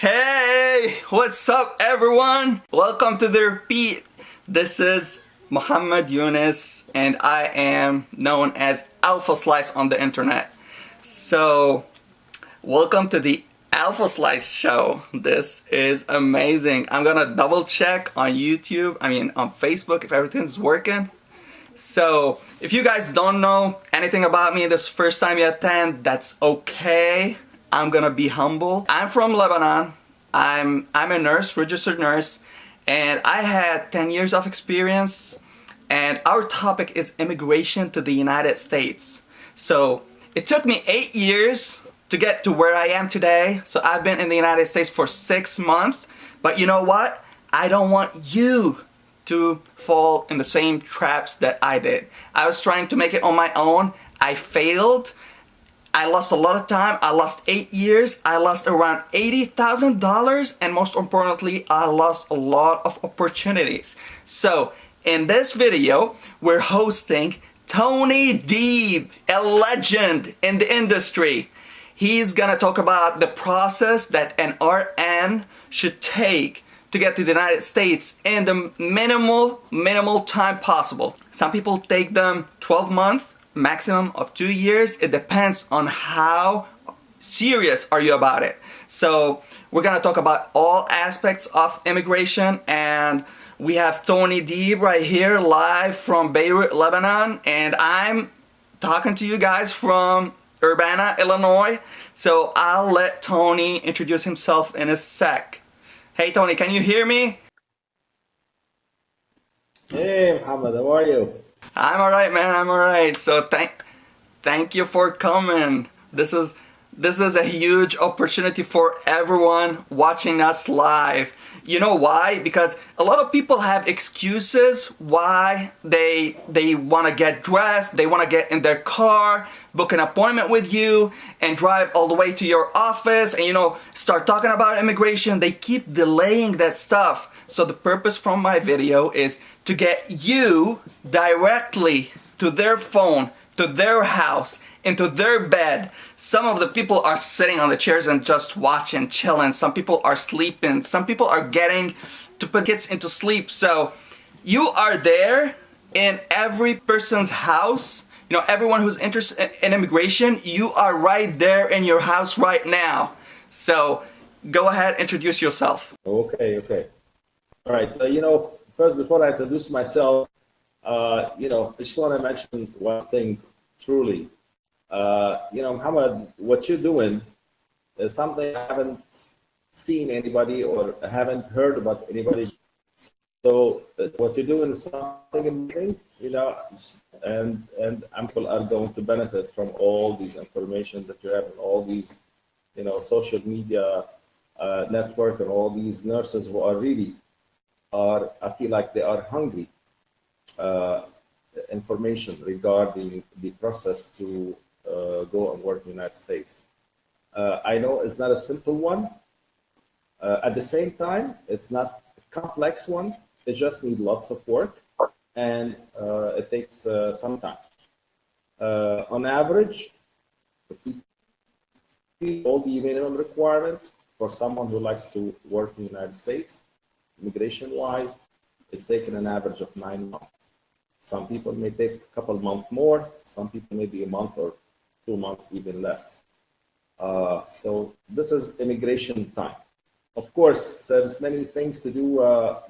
Hey, what's up everyone? Welcome to the repeat. This is Muhammad Yunus and I am known as Alphaslice on the internet. So, welcome to the Alphaslice show. This is amazing. I'm gonna double check on YouTube, on Facebook if everything's working. So, if you guys don't know anything about me, this first time you attend, that's okay. I'm gonna be humble. I'm from Lebanon. I'm a nurse, registered nurse, and I had 10 years of experience, and our topic is immigration to the United States. So, it took me 8 years to get to where I am today. So I've been in the United States for 6 months, but you know what? I don't want you to fall in the same traps that I did. I was trying to make it on my own. I failed. I lost a lot of time. I lost 8 years. I lost around $80,000, and most importantly, I lost a lot of opportunities. So in this video, we're hosting Tony Deeb, a legend in the industry. He's gonna talk about the process that an RN should take to get to the United States in the minimal time possible. Some people take them 12 months, maximum of 2 years. It depends on how serious are you about it. So we're gonna talk about all aspects of immigration, and we have Tony Deeb right here live from Beirut, Lebanon, and I'm talking to you guys from Urbana, Illinois. So I'll let Tony introduce himself in a sec. Hey Tony, can you hear me? Hey Muhammad, how are you? I'm alright, man, I'm alright. So thank you for coming. This is a huge opportunity for everyone watching us live. You know why? Because a lot of people have excuses why they want to get dressed, they want to get in their car, book an appointment with you, and drive all the way to your office and start talking about immigration. They keep delaying that stuff. So the purpose from my video is to get you directly to their phone, to their house, into their bed. Some of the people are sitting on the chairs and just watching, chilling. Some people are sleeping. Some people are getting to put kids into sleep. So you are there in every person's house. Everyone who's interested in immigration, you are right there in your house right now. So go ahead, introduce yourself. Okay. All right. First, before I introduce myself, I just want to mention one thing truly. Muhammad, what you're doing is something I haven't seen anybody or haven't heard about anybody. So what you're doing is something amazing, and people are going to benefit from all these information that you have and all these, social media network and all these nurses who are really I feel like they are hungry information regarding the process to go and work in the United States. I know it's not a simple one. At the same time, it's not a complex one. It just needs lots of work, and it takes some time. On average, if we meet all the minimum requirement for someone who likes to work in the United States, immigration-wise, it's taken an average of 9 months. Some people may take a couple months more. Some people maybe a month or 2 months, even less. So this is immigration time. Of course, there's many things to do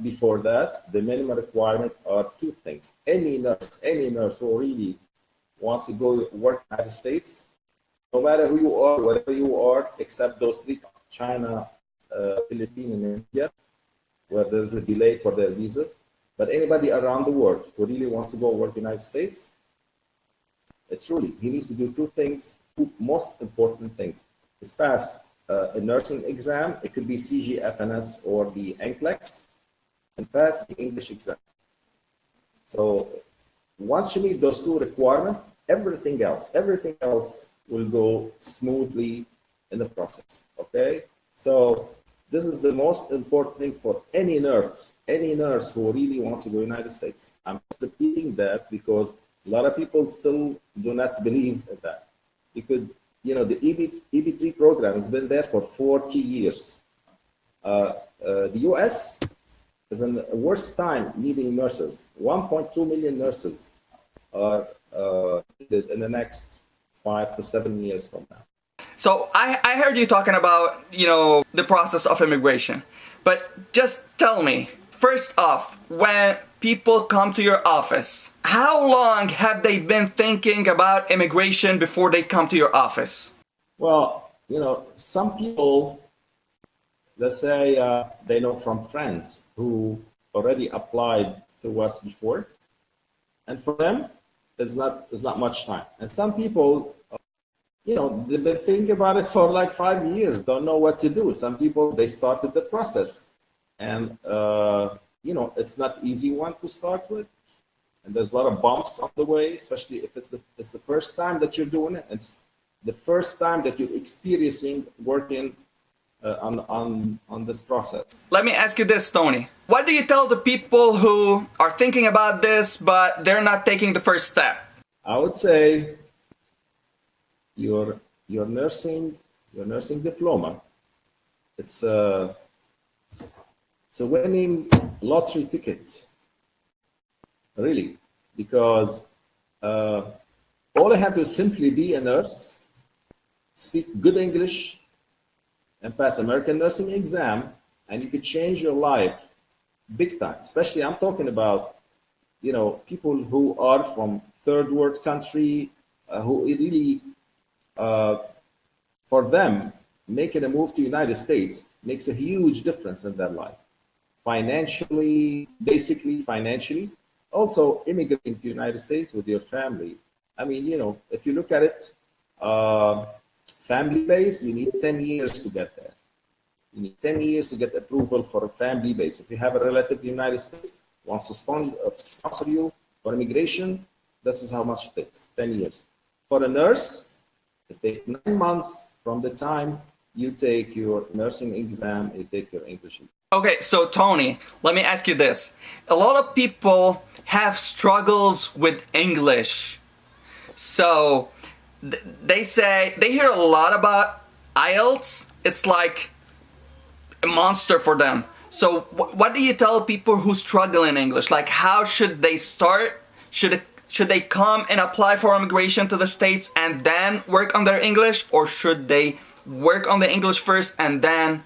before that. The minimum requirement are 2 things. Any nurse who really wants to go work in the United States, no matter who you are, whatever you are, except those 3, China, Philippines, and India, where there's a delay for their visa. But anybody around the world who really wants to go work in the United States, he needs to do 2 things, 2 most important things. Is pass a nursing exam. It could be CGFNS or the NCLEX, and pass the English exam. So once you meet those 2 requirements, everything else will go smoothly in the process. Okay, so this is the most important thing for any nurse who really wants to go to the United States. I'm just repeating that because a lot of people still do not believe in that. The EB3 program has been there for 40 years. The US is in the worst time needing nurses. 1.2 million nurses are needed in the next 5 to 7 years from now. So I heard you talking about, the process of immigration. But just tell me, first off, when people come to your office, how long have they been thinking about immigration before they come to your office? Well, some people, let's say they know from friends who already applied to us before, and for them, it's not much time. And some people, they've been thinking about it for like 5 years, don't know what to do. Some people, they started the process, and it's not easy one to start with, and there's a lot of bumps on the way, especially if it's the first time that you're doing it. It's the first time that you're experiencing working on this process. Let me ask you this, Tony. What do you tell the people who are thinking about this, but they're not taking the first step? I would say your nursing diploma, it's a winning lottery ticket, really, because all I have to simply be a nurse, speak good English, and pass American nursing exam, and you could change your life big time. Especially, I'm talking about, people who are from third world country, who really, for them, making a move to United States makes a huge difference in their life. Financially, basically financially, also immigrating to United States with your family. I mean, if you look at it, family-based, you need 10 years to get there. You need 10 years to get approval for a family base. If you have a relative in the United States wants to sponsor you for immigration, this is how much it takes, 10 years. For a nurse, it takes 9 months from the time you take your nursing exam, you take your English exam. Okay, so Tony, let me ask you this. A lot of people have struggles with English. So they hear a lot about IELTS. It's like a monster for them. So what do you tell people who struggle in English? Like, how should they start? Should they come and apply for immigration to the States and then work on their English? Or should they work on the English first and then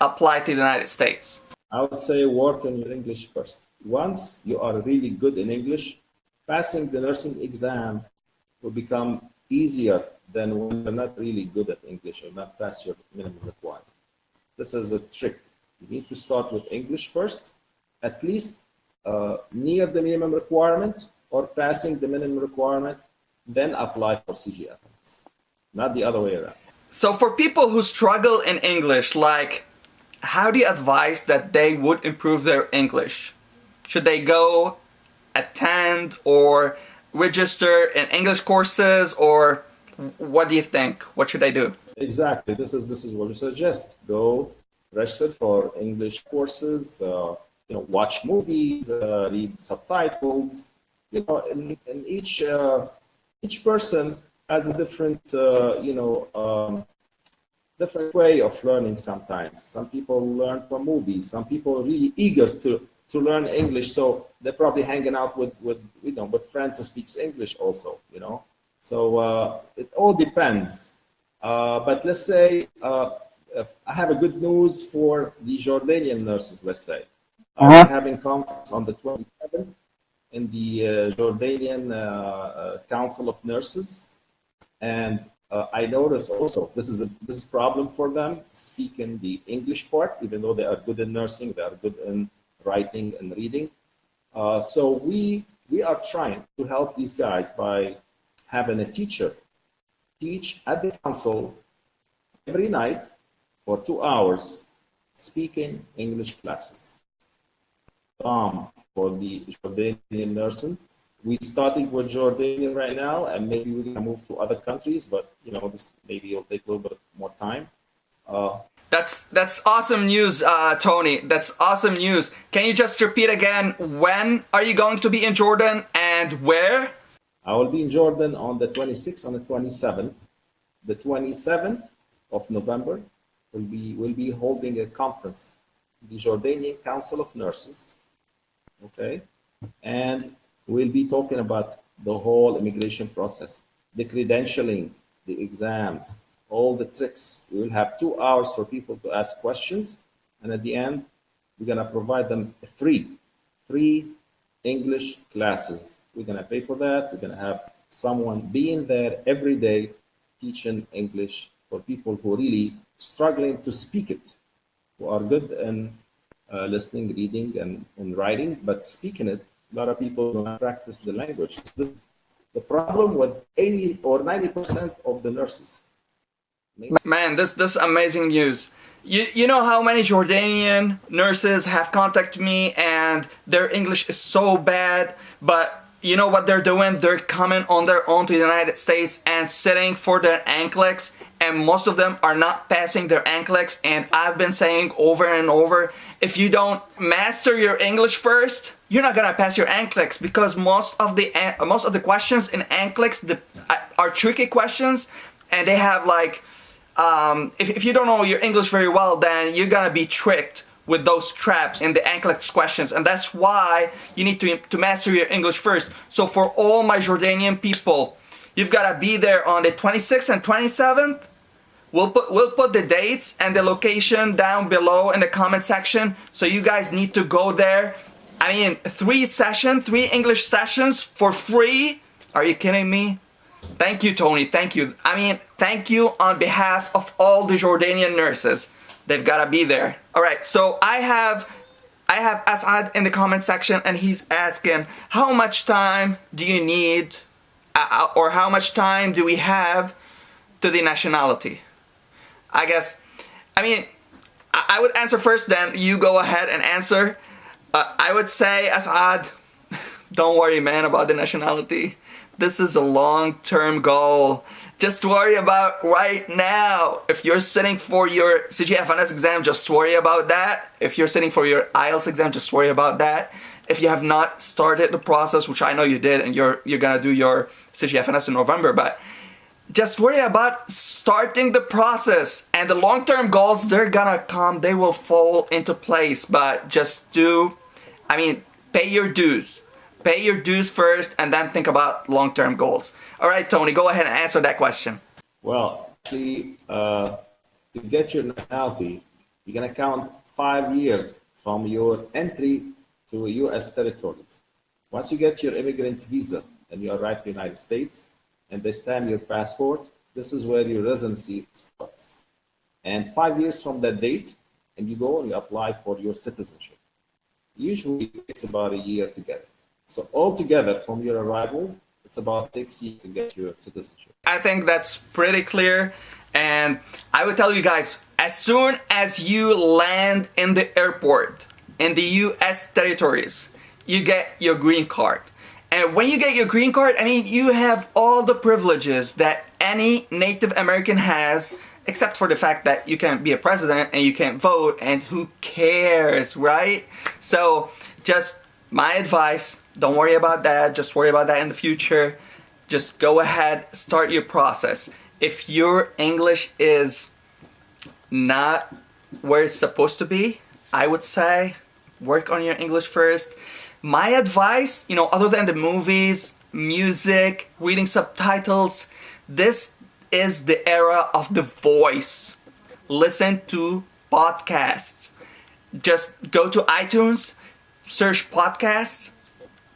apply to the United States? I would say work on your English first. Once you are really good in English, passing the nursing exam will become easier than when you're not really good at English or not pass your minimum requirement. This is a trick. You need to start with English first, at least near the minimum requirement or passing the minimum requirement, then apply for CGFNS, not the other way around. So for people who struggle in English, like, how do you advise that they would improve their English? Should they go attend or register in English courses, or what do you think? What should they do? Exactly. This is what we suggest. Go register for English courses. Watch movies, read subtitles. In each person has a different different way of learning. Sometimes some people learn from movies. Some people are really eager to learn English, so they're probably hanging out with friends who speaks English also. So it all depends. But let's say I have a good news for the Jordanian nurses. Let's say we're having conference on the 27th in the Jordanian Council of Nurses, and I notice also this is a problem for them speaking the English part, even though they are good in nursing, they are good in writing and reading. So we are trying to help these guys by having a teacher teach at the council every night for 2 hours speaking English classes. For the Jordanian nursing. We're starting with Jordanian right now, and maybe we're gonna move to other countries, but this maybe will take a little bit more time. That's awesome news, Tony. That's awesome news. Can you just repeat again, when are you going to be in Jordan and where? I will be in Jordan on the 26th and the 27th. The 27th of November, we'll be holding a conference the Jordanian Council of Nurses, okay? And we'll be talking about the whole immigration process, the credentialing, the exams, all the tricks. We will have 2 hours for people to ask questions. And at the end, we're going to provide them free English classes. We're going to pay for that. We're going to have someone being there every day teaching English for people who are really struggling to speak it, who are good in listening, reading, and writing, but speaking it, a lot of people don't practice the language. This, the problem with 80 or 90% of the nurses. Man, this amazing news. You know how many Jordanian nurses have contacted me and their English is so bad, but you know what they're doing? They're coming on their own to the United States and sitting for their NCLEX, and most of them are not passing their NCLEX. And I've been saying over and over, if you don't master your English first, you're not gonna pass your NCLEX, because most of the questions in NCLEX are tricky questions, and they have like if you don't know your English very well, then you're gonna be tricked with those traps in the NCLEX questions, and that's why you need to master your English first. So for all my Jordanian people, you've gotta be there on the 26th and 27th. We'll put the dates and the location down below in the comment section, so you guys need to go there. I mean, 3 English sessions for free. Are you kidding me? Thank you, Tony. Thank you. I mean, thank you on behalf of all the Jordanian nurses. They've got to be there. All right, so I have Asad in the comment section, and he's asking, how much time do you need, or how much time do we have to the nationality? I mean, I would answer first, then you go ahead and answer. I would say, Asad, don't worry, man, about the nationality. This is a long-term goal. Just worry about right now. If you're sitting for your CGFNS exam, just worry about that. If you're sitting for your IELTS exam, just worry about that. If you have not started the process, which I know you did, and you're gonna do your CGFNS in November, but just worry about starting the process. And the long-term goals, they're gonna come, they will fall into place, but just pay your dues. Pay your dues first, and then think about long-term goals. All right, Tony, go ahead and answer that question. Well, actually, to get your nationality, you're going to count 5 years from your entry to U.S. territories. Once you get your immigrant visa and you arrive to the United States and they stamp your passport, this is where your residency starts. And 5 years from that date, and you go and you apply for your citizenship. Usually, it takes about a year to get it. So altogether, from your arrival, it's about 6 years to get your citizenship. I think that's pretty clear. And I would tell you guys, as soon as you land in the airport, in the US territories, you get your green card. And when you get your green card, I mean, you have all the privileges that any Native American has, except for the fact that you can't be a president and you can't vote, and who cares, right? So just my advice, don't worry about that. Just worry about that in the future. Just go ahead, start your process. If your English is not where it's supposed to be, I would say work on your English first. My advice, other than the movies, music, reading subtitles, this is the era of the voice. Listen to podcasts. Just go to iTunes, search podcasts,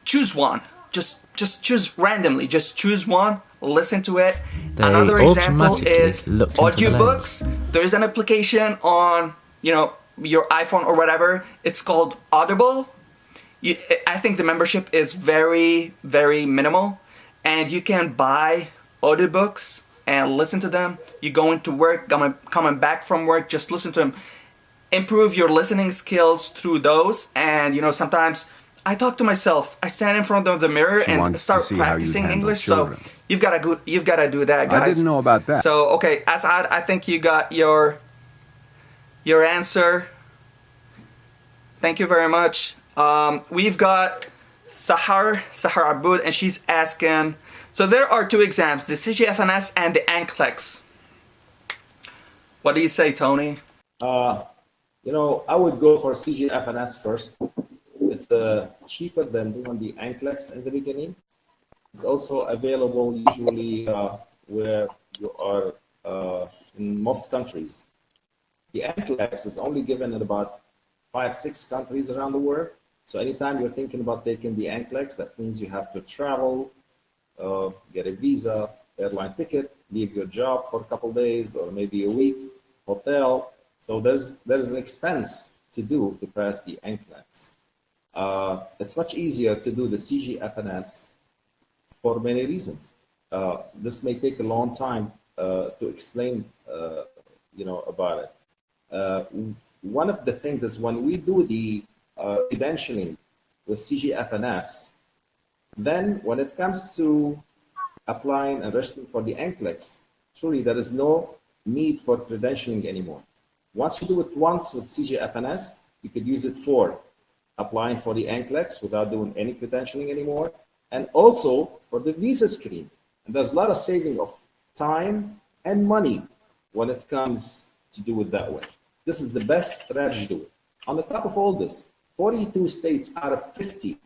choose one. Just choose randomly. Just choose one, listen to it. Another example is audiobooks. There is an application on, your iPhone or whatever. It's called Audible. I think the membership is very, very minimal, and you can buy audiobooks and listen to them. You go into work, coming back from work, just listen to them. Improve your listening skills through those. And sometimes I talk to myself. I stand in front of the mirror and start practicing English. So you've got to do that, guys. I didn't know about that. So okay, Asad, I think you got your answer. Thank you very much. We've got Sahar Aboud, and she's asking, so there are 2 exams, the CGFNS and the NCLEX. What do you say, Tony? I would go for CGFNS first. It's cheaper than doing the NCLEX in the beginning. It's also available usually where you are in most countries. The NCLEX is only given in about 5-6 countries around the world. So anytime you're thinking about taking the NCLEX, that means you have to travel, get a visa, airline ticket, leave your job for a couple of days or maybe a week, hotel. So there's an expense to do to pass the NCLEX. It's much easier to do the CGFNS for many reasons. This may take a long time to explain, about it. One of the things is when we do the credentialing with CGFNS, then when it comes to applying and registering for the NCLEX, truly there is no need for credentialing anymore. Once you do it once with CGFNS, you could use it for applying for the NCLEX without doing any credentialing anymore, and also for the visa screen. And there's a lot of saving of time and money when it comes to do it that way. This is the best strategy to do it. On the top of all this, 42 states out of 50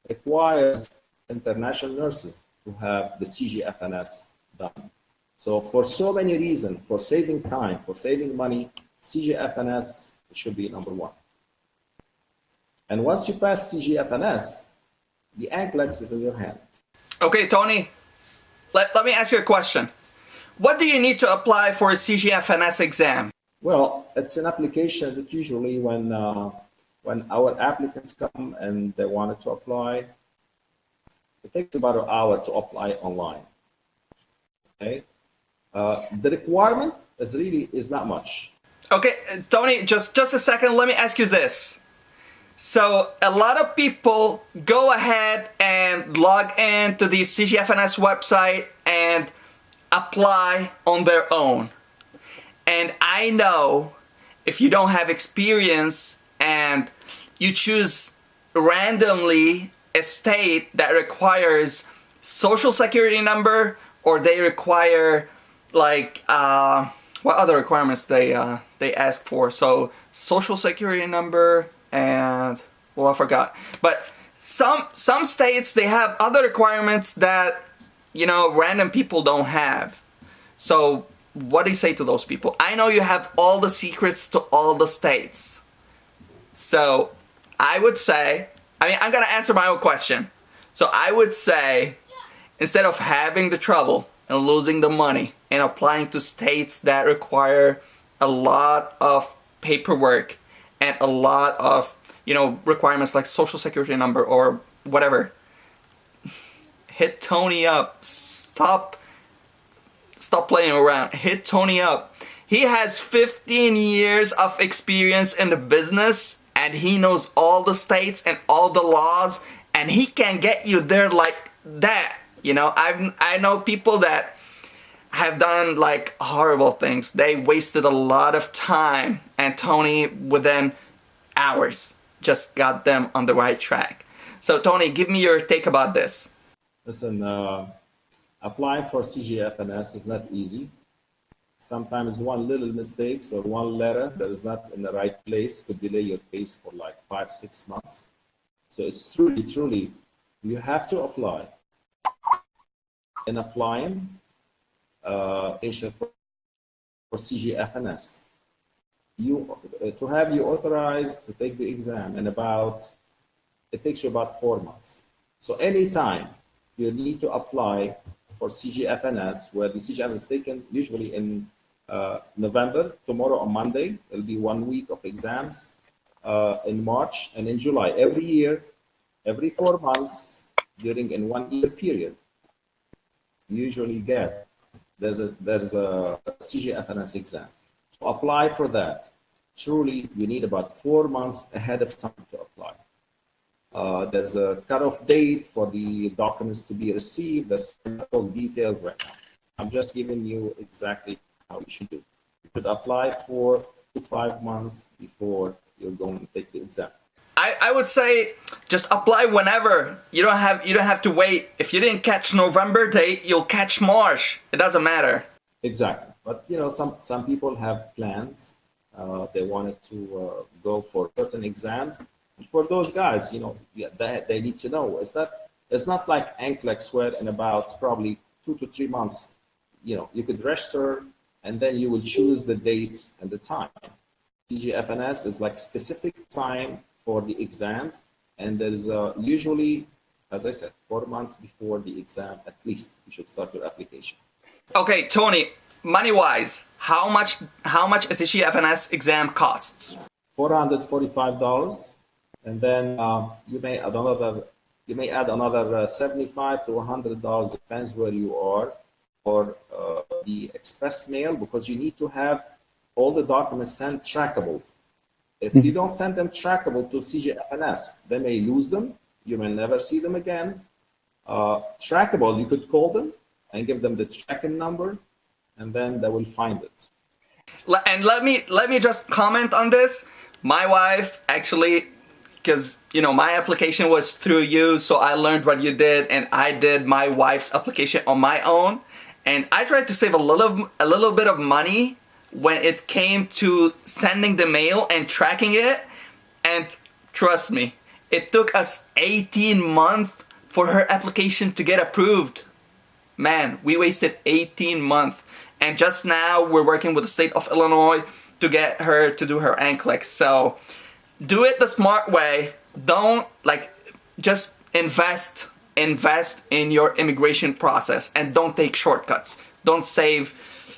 requires international nurses to have the CGFNS done. So for so many reasons, for saving time, for saving money, CGFNS should be number one. And once you pass CGFNS, the NCLEX is in your hand. Okay, Tony, let me ask you a question. What do you need to apply for a CGFNS exam? Well, it's an application that usually when our applicants come and they wanted to apply, it takes about an hour to apply online. Okay, the requirement is not much. Okay, Tony, just a second. Let me ask you this. So a lot of people go ahead and log in to the CGFNS website and apply on their own. And I know if you don't have experience and you choose randomly a state that requires social security number, or they require like what other requirements they ask for. So social security number and well, I forgot. But some states, they have other requirements that random people don't have. So what do you say to those people? I know you have all the secrets to all the states. So I would say, I'm gonna answer my own question. So I would say, instead of having the trouble and losing the money and applying to states that require a lot of paperwork and a lot of requirements like social security number or whatever, hit Tony up. Stop playing around. Hit Tony up. He has 15 years of experience in the business, and he knows all the states and all the laws, and he can get you there like that. I know people that have done like horrible things. They wasted a lot of time, and Tony, within hours, just got them on the right track. So Tony, give me your take about this. Listen, applying for CGFNS is not easy. Sometimes one little mistake or one letter that is not in the right place could delay your case for like 5-6 months. So it's truly, you have to apply. In applying for CGFNS, to have you authorized to take the exam it takes you about 4 months. So anytime you need to apply for CGFNS, where the CGFNS is taken usually in November, tomorrow on Monday, it'll be 1 week of exams in March and in July. Every year, every 4 months, in 1 year period, you usually there's a CGFNS exam. To apply for that, truly, you need about 4 months ahead of time to apply. There's a cutoff date for the documents to be received. There's all details right now. I'm just giving you exactly how you should do. You could apply 4 to 5 months before you're going to take the exam. I would say just apply whenever. You don't have to wait. If you didn't catch November date, you'll catch March. It doesn't matter. Exactly. But some people have plans They wanted to go for certain exams. And for those guys, yeah, they need to know. It's not like NCLEX where in about probably 2 to 3 months, you could register and then you will choose the date and the time. CGFNS is like specific time for the exams, and there's usually, as I said, 4 months before the exam, at least you should start your application. Okay, Tony, money-wise, how much a CGFNS exam costs? $445, and then you may add another $75 to $100, depends where you are, for the express mail, because you need to have all the documents sent trackable. If you don't send them trackable to CGFNS, they may lose them. You may never see them again. Trackable, you could call them and give them the tracking number, and then they will find it. And let me just comment on this. My wife actually, because my application was through you, so I learned what you did, and I did my wife's application on my own, and I tried to save a little bit of money when it came to sending the mail and tracking it. And trust me, it took us 18 months for her application to get approved. Man, we wasted 18 months. And just now we're working with the state of Illinois to get her to do her NCLEX. So do it the smart way. Don't just invest in your immigration process, and don't take shortcuts. Don't save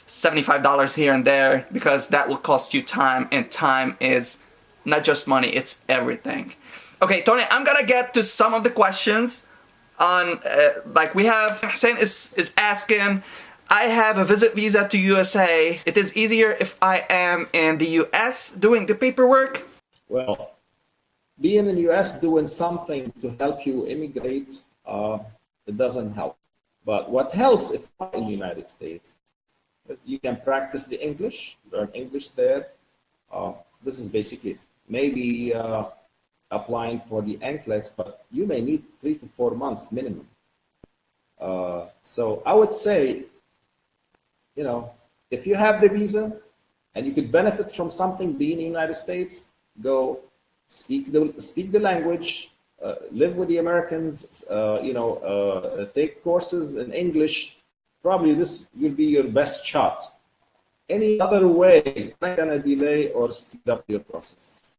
$75 here and there, because that will cost you time, and time is not just money, it's everything. Okay, Tony, I'm gonna get to some of the questions on we have Hussein is asking, I have a visit visa to USA. It is easier if I am in the US doing the paperwork? Well, being in the US doing something to help you immigrate, it doesn't help. But what helps if you're in the United States is you can practice the English, learn English there. This is basically maybe applying for the NCLEX, but you may need 3 to 4 months minimum. So I would say, if you have the visa and you could benefit from something being in the United States, go speak the language, live with the Americans, take courses in English. Probably this will be your best shot. Any other way, it's not going to delay or speed up your process.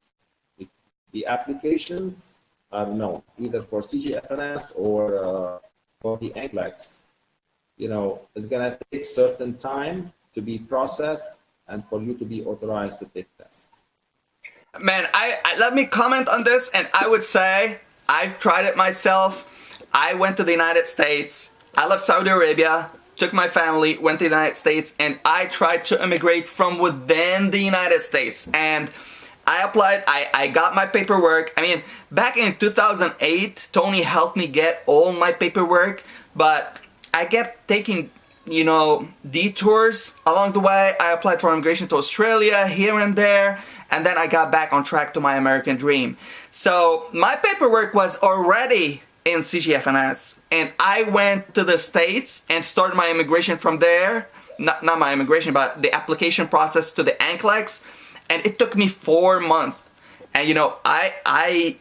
The applications are known, either for CGFNS or for the NCLEX. It's going to take certain time to be processed and for you to be authorized to take tests. Man, let me comment on this, and I would say I've tried it myself. I went to the United States. I left Saudi Arabia, took my family, went to the United States, and I tried to immigrate from within the United States. And I applied, I got my paperwork. I mean, back in 2008, Tony helped me get all my paperwork, but I kept taking, detours along the way. I applied for immigration to Australia here and there, and then I got back on track to my American dream. So my paperwork was already in CGFNS, and I went to the States and started my immigration from there. Not my immigration, but the application process to the NCLEX, and it took me 4 months. And I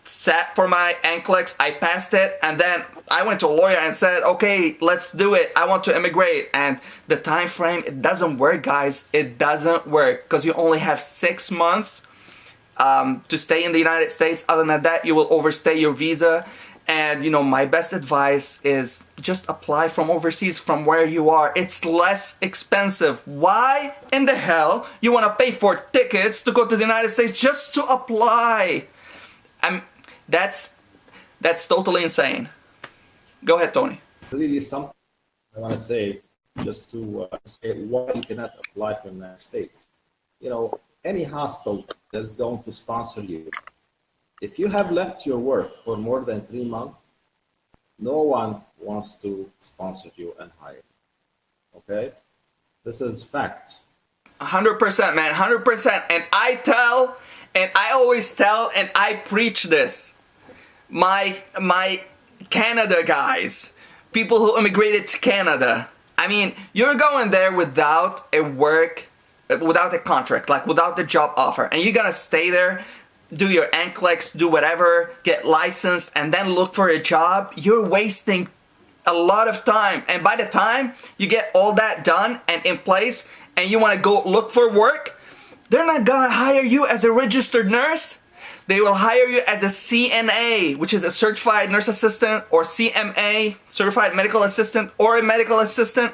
sat for my NCLEX, I passed it, and then I went to a lawyer and said, okay, let's do it. I want to immigrate. And the time frame, it doesn't work, guys. It doesn't work, because you only have 6 months to stay in the United States. Other than that, you will overstay your visa. And my best advice is just apply from overseas, from where you are. It's less expensive. Why in the hell you want to pay for tickets to go to the United States just to apply? That's totally insane. Go ahead, Tony. It's really something I want to say, just to say why you cannot apply for the United States. Any hospital that's going to sponsor you, if you have left your work for more than 3 months, no one wants to sponsor you and hire you. Okay? This is fact. 100%, man, 100%. And I always tell, and I preach this. My Canada guys, people who immigrated to Canada. I mean, you're going there without a work without a contract, like without the job offer, and you're gonna stay there, do your NCLEX, do whatever, get licensed, and then look for a job, you're wasting a lot of time. And by the time you get all that done and in place and you want to go look for work, they're not gonna hire you as a registered nurse. They will hire you as a CNA, which is a certified nurse assistant, or CMA, certified medical assistant, or a medical assistant.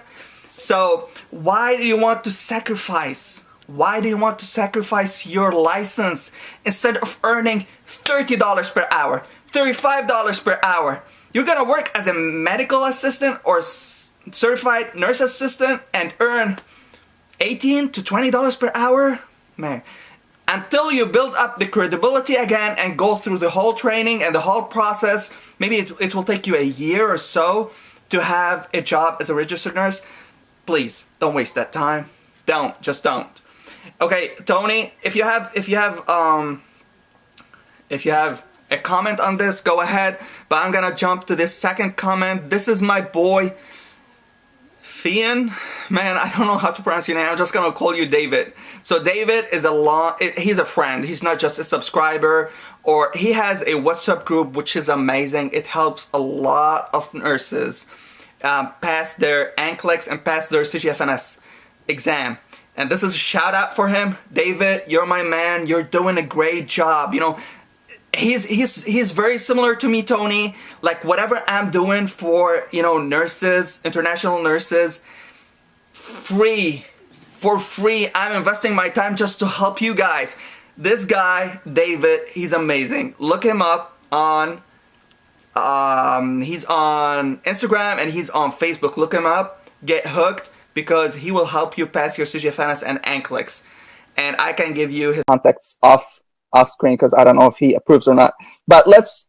So why do you want to sacrifice? Why do you want to sacrifice your license instead of earning $30 per hour, $35 per hour? You're gonna work as a medical assistant or certified nurse assistant and earn $18 to $20 per hour? Man, until you build up the credibility again and go through the whole training and the whole process, maybe it will take you a year or so to have a job as a registered nurse. Please don't waste that time. Just don't. Okay, Tony, if you have a comment on this, go ahead. But I'm gonna jump to this second comment. This is my boy Fian. Man, I don't know how to pronounce your name. I'm just gonna call you David. So David is he's a friend. He's not just a subscriber. Or he has a WhatsApp group, which is amazing. It helps a lot of nurses pass their NCLEX and pass their CGFNS exam. And this is a shout out for him. David, you're my man. You're doing a great job. You know, he's very similar to me, Tony. Like whatever I'm doing for, you know, nurses, international nurses, for free. I'm investing my time just to help you guys. This guy, David, he's amazing. Look him up on he's on Instagram and he's on Facebook. Look him up, get hooked, because he will help you pass your CGFNS and NCLEX. And I can give you his contacts off screen because I don't know if he approves or not. But let's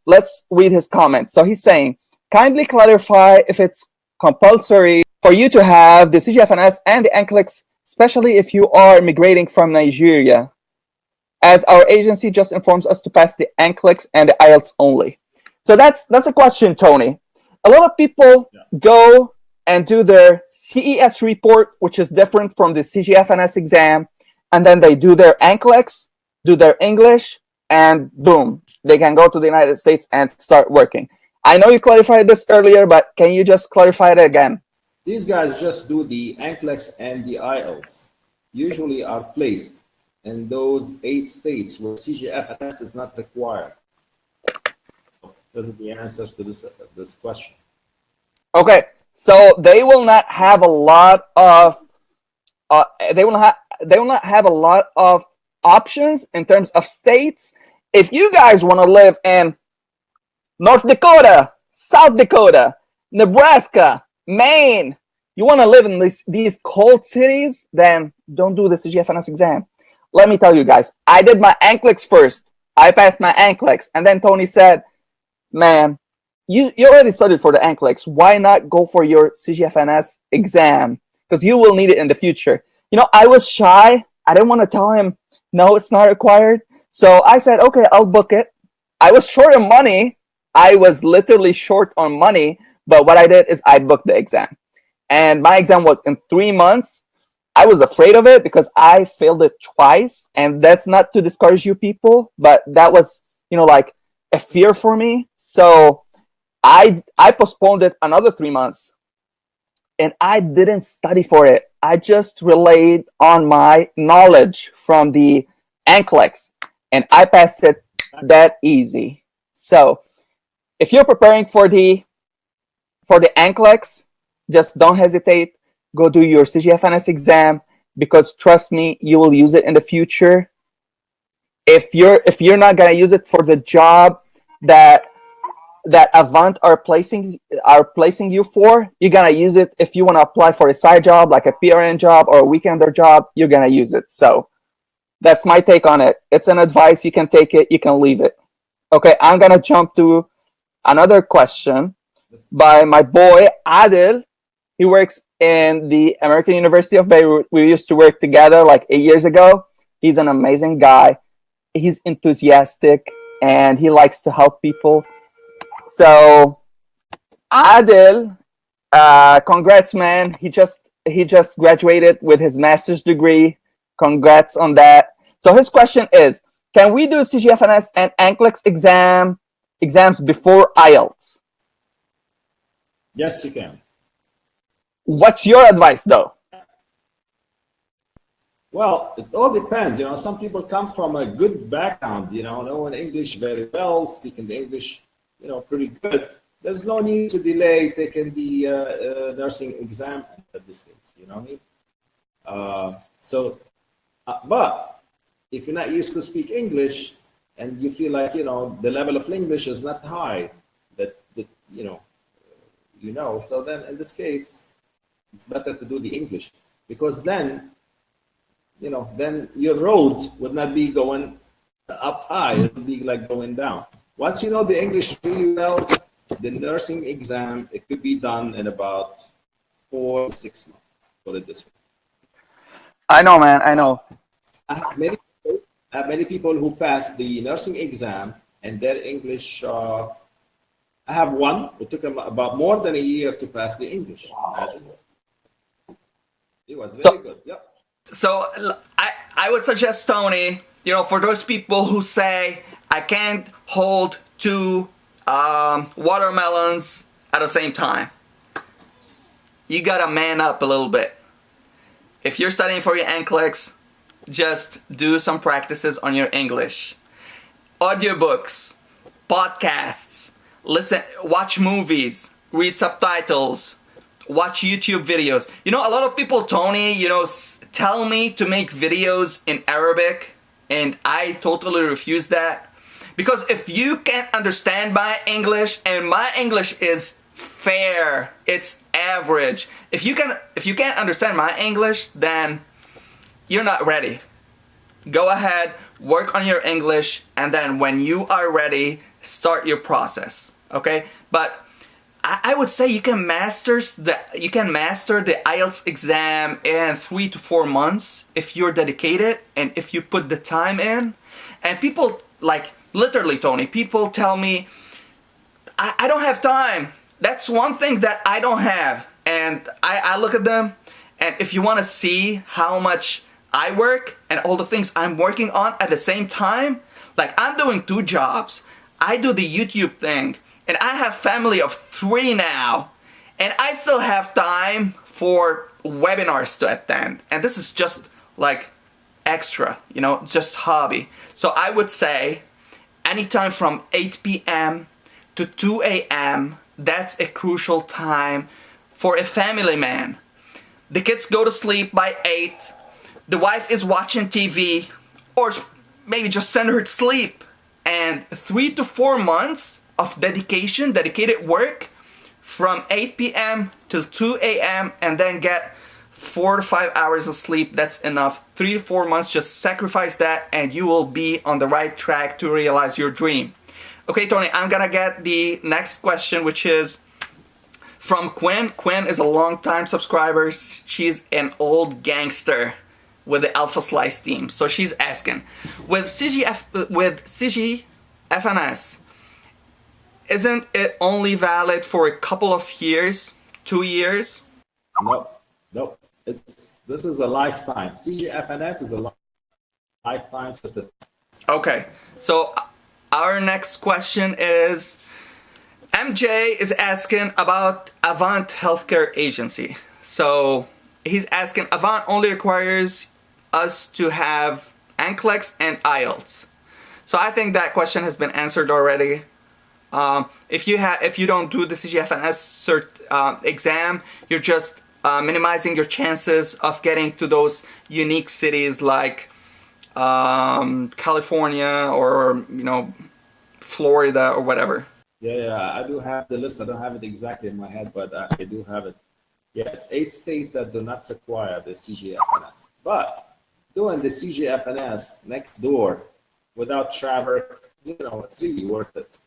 read his comments. So he's saying, kindly clarify if it's compulsory for you to have the CGFNS and the NCLEX, especially if you are immigrating from Nigeria, as our agency just informs us to pass the NCLEX and the IELTS only. So that's a question, Tony. A lot of people go and do their CES report, which is different from the CGFNS exam, and then they do their NCLEX, do their English, and boom, they can go to the United States and start working. I know you clarified this earlier, but can you just clarify it again? These guys just do the NCLEX and the IELTS, usually are placed in those 8 states where CGFNS is not required. So this is the answer to this question. Okay, so they will not have a lot of they will not have a lot of options in terms of states. If you guys want to live in North Dakota, South Dakota, Nebraska, Maine, you want to live in these cold cities, then don't do the CGFNS exam. Let me tell you guys, I did my NCLEX first. I passed my NCLEX, and then Tony said, man, you already studied for the NCLEX. Why not go for your CGFNS exam? Because you will need it in the future. You know, I was shy. I didn't want to tell him, no, it's not required. So I said, okay, I'll book it. I was short on money. I was literally short on money. But what I did is I booked the exam. And my exam was in 3 months. I was afraid of it because I failed it twice. And that's not to discourage you people, but that was, you know, like a fear for me. So I postponed it another 3 months. And I didn't study for it. I just relied on my knowledge from the NCLEX. And I passed it that easy. So if you're preparing for the NCLEX, just don't hesitate. Go do your CGFNS exam, because trust me, you will use it in the future. If you're not gonna use it for the job that Avant are placing you for, you're gonna use it if you want to apply for a side job like a PRN job or a weekender job. You're gonna use it. So that's my take on it. It's an advice. You can take it, you can leave it. Okay, I'm gonna jump to another question by my boy Adil. He works in the American University of Beirut. We used to work together like 8 years ago. He's an amazing guy. He's enthusiastic and he likes to help people. So Adil, congrats, man. He just graduated with his master's degree. Congrats on that. So his question is, can we do CGFNS and NCLEX exams before IELTS? Yes, you can. What's your advice though? Well, it all depends. Some people come from a good background, knowing English very well, speaking the English, pretty good. There's no need to delay taking the nursing exam at this case, you know what I mean? But if you're not used to speak English and you feel like, the level of English is not high, so then in this case, it's better to do the English, because then your road would not be going up high, it would be like going down. Once you know the English really well, the nursing exam, it could be done in about 4 to 6 months, put it this way. I know, man, I know. I have many people who pass the nursing exam and their English, I have one who took him about more than a year to pass the English. Imagine. He was very good, yep. So I would suggest, Tony, for those people who say, I can't hold two watermelons at the same time, you gotta man up a little bit. If you're studying for your NCLEX, just do some practices on your English. Audiobooks, podcasts, watch movies, read subtitles, watch YouTube videos. A lot of people, Tony, tell me to make videos in Arabic, and I totally refuse that. Because if you can't understand my English, and my English is fair, it's average. If you can't understand my English, then you're not ready. Go ahead, work on your English, and then when you are ready, start your process. Okay? But I would say you can master the IELTS exam in 3 to 4 months if you're dedicated and if you put the time in. And people, literally, Tony, people tell me, I don't have time. That's one thing that I don't have. And I look at them, and if you want to see how much I work and all the things I'm working on at the same time, I'm doing 2 jobs. I do the YouTube thing, and I have family of 3 now, and I still have time for webinars to attend. And this is just extra, just hobby. So I would say anytime from 8 p.m. to 2 a.m., that's a crucial time for a family man. The kids go to sleep by 8, the wife is watching TV, or maybe just send her to sleep. And 3 to 4 months of dedicated work from 8 p.m. till 2 a.m. and then get 4 to 5 hours of sleep. That's enough. 3 to 4 months, just sacrifice that and you will be on the right track to realize your dream. Okay, Tony, I'm gonna get the next question, which is from Quinn. Quinn is a long-time subscriber. She's an old gangster with the Alphaslice team. So she's asking, with CGFNS, isn't it only valid for a couple of years, 2 years? Nope. This is a lifetime. CGFNS is a lifetime certificate. Okay, so our next question is, MJ is asking about Avant Healthcare Agency. So he's asking, Avant only requires us to have NCLEX and IELTS. So I think that question has been answered already. If you don't do the CGFNS exam, you're just minimizing your chances of getting to those unique cities like California or Florida or whatever. Yeah, I do have the list. I don't have it exactly in my head, but I do have it. Yeah, it's 8 states that do not require the CGFNS. But doing the CGFNS next door without travel, it's really worth it.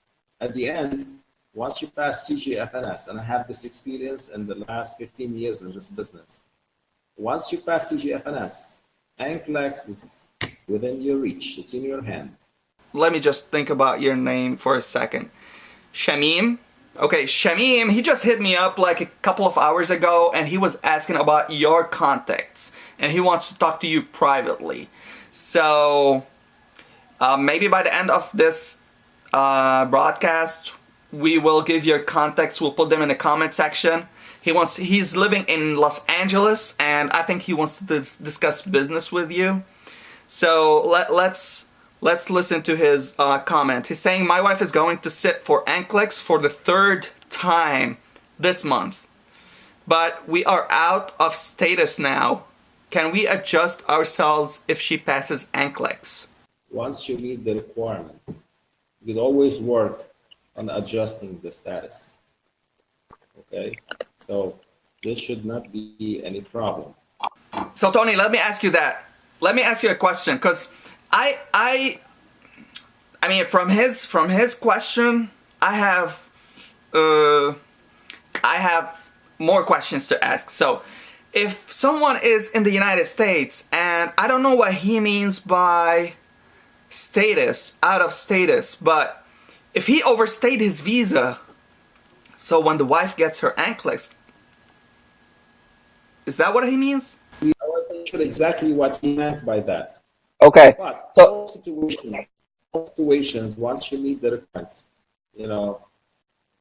At the end, once you pass CGFNS, and I have this experience in the last 15 years in this business, once you pass CGFNS, NCLEX is within your reach. It's in your hand. Let me just think about your name for a second. Shamim, Okay, Shamim, he just hit me up like a couple of hours ago and he was asking about your contacts and he wants to talk to you privately. So maybe by the end of this broadcast, we will give your contacts. We'll put them in the comment section. He's living in Los Angeles and I think he wants to discuss business with you. So let's listen to his comment. He's saying, my wife is going to sit for NCLEX for the 3rd time this month. But we are out of status now. Can we adjust ourselves if she passes NCLEX? Once you meet the requirement, you could always work on adjusting the status. Okay? So this should not be any problem. So Tony, let me ask you that. Let me ask you a question, because I mean, from his question, I have more questions to ask. So, if someone is in the United States, and I don't know what he means by status, out of status, but if he overstayed his visa, so when the wife gets her NCLEX, is that what he means? I wasn't sure exactly what he meant by that. Okay. But So, all situations, once you meet the requirements, it'll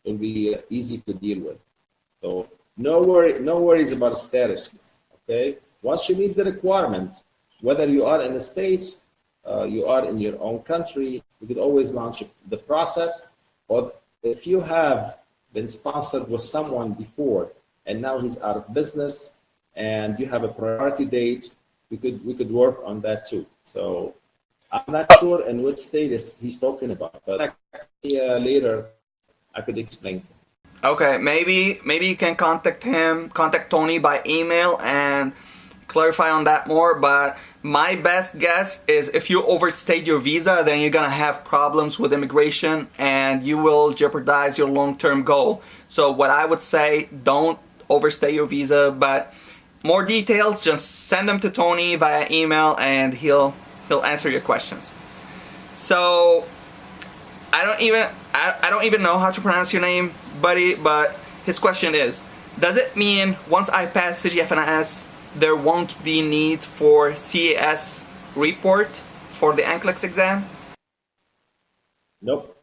be easy to deal with. So no worries about status. Okay. Once you meet the requirement, whether you are in the States, you are in your own country, you could always launch the process. Or if you have been sponsored with someone before and now he's out of business and you have a priority date, we could work on that too. So I'm not sure in which status he's talking about, but later I could explain to him. okay, maybe you can contact Tony by email and clarify on that more, but my best guess is if you overstayed your visa, then you're gonna have problems with immigration and you will jeopardize your long-term goal. So what I would say, don't overstay your visa, but more details, just send them to Tony via email and he'll answer your questions. So I don't even know how to pronounce your name, buddy, but his question is, does it mean once I pass CGFNS, there won't be need for CES report for the NCLEX exam? Nope.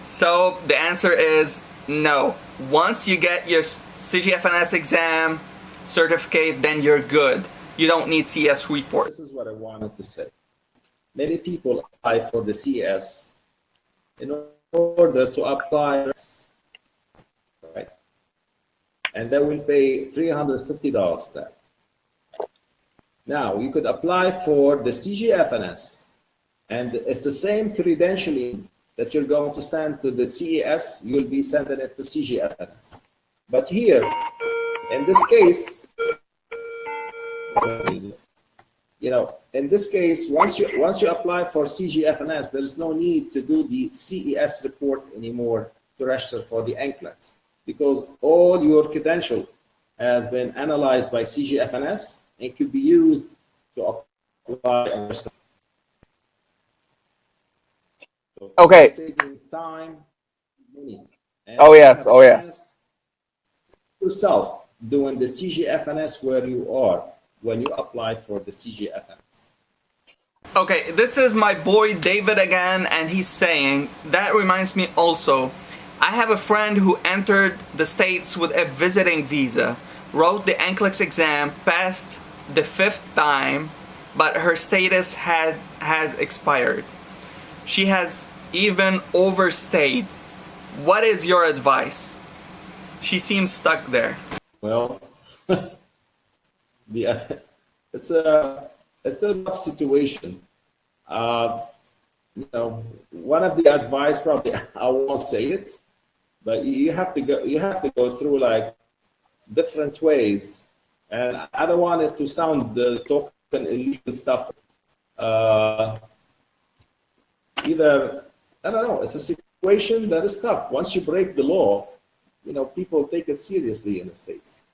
So the answer is no. Once you get your CGFNS exam certificate, then you're good. You don't need CES report. This is what I wanted to say. Many people apply for the CES in order to apply, right? And they will pay $350 for that. Now, you could apply for the CGFNS, and it's the same credentialing that you're going to send to the CES, you'll be sending it to CGFNS. But here, in this case, in this case, once you apply for CGFNS, there's no need to do the CES report anymore to register for the NCLEX, because all your credential has been analyzed by CGFNS and could be used to apply and register. So okay. Saving time, money. And oh yes. Yourself doing the CGFNS where you are when you apply for the CGFNS. Okay, this is my boy David again, and he's saying, that reminds me also, I have a friend who entered the States with a visiting visa, wrote the NCLEX exam, passed the 5th time, but her status has expired. She has even overstayed. What is your advice? She seems stuck there. Well, it's a tough situation. One of the advice, probably I won't say it, but you have to go through like different ways, and I don't want it to sound token illegal stuff. Either, I don't know, it's a situation that is tough. Once you break the law, people take it seriously in the States.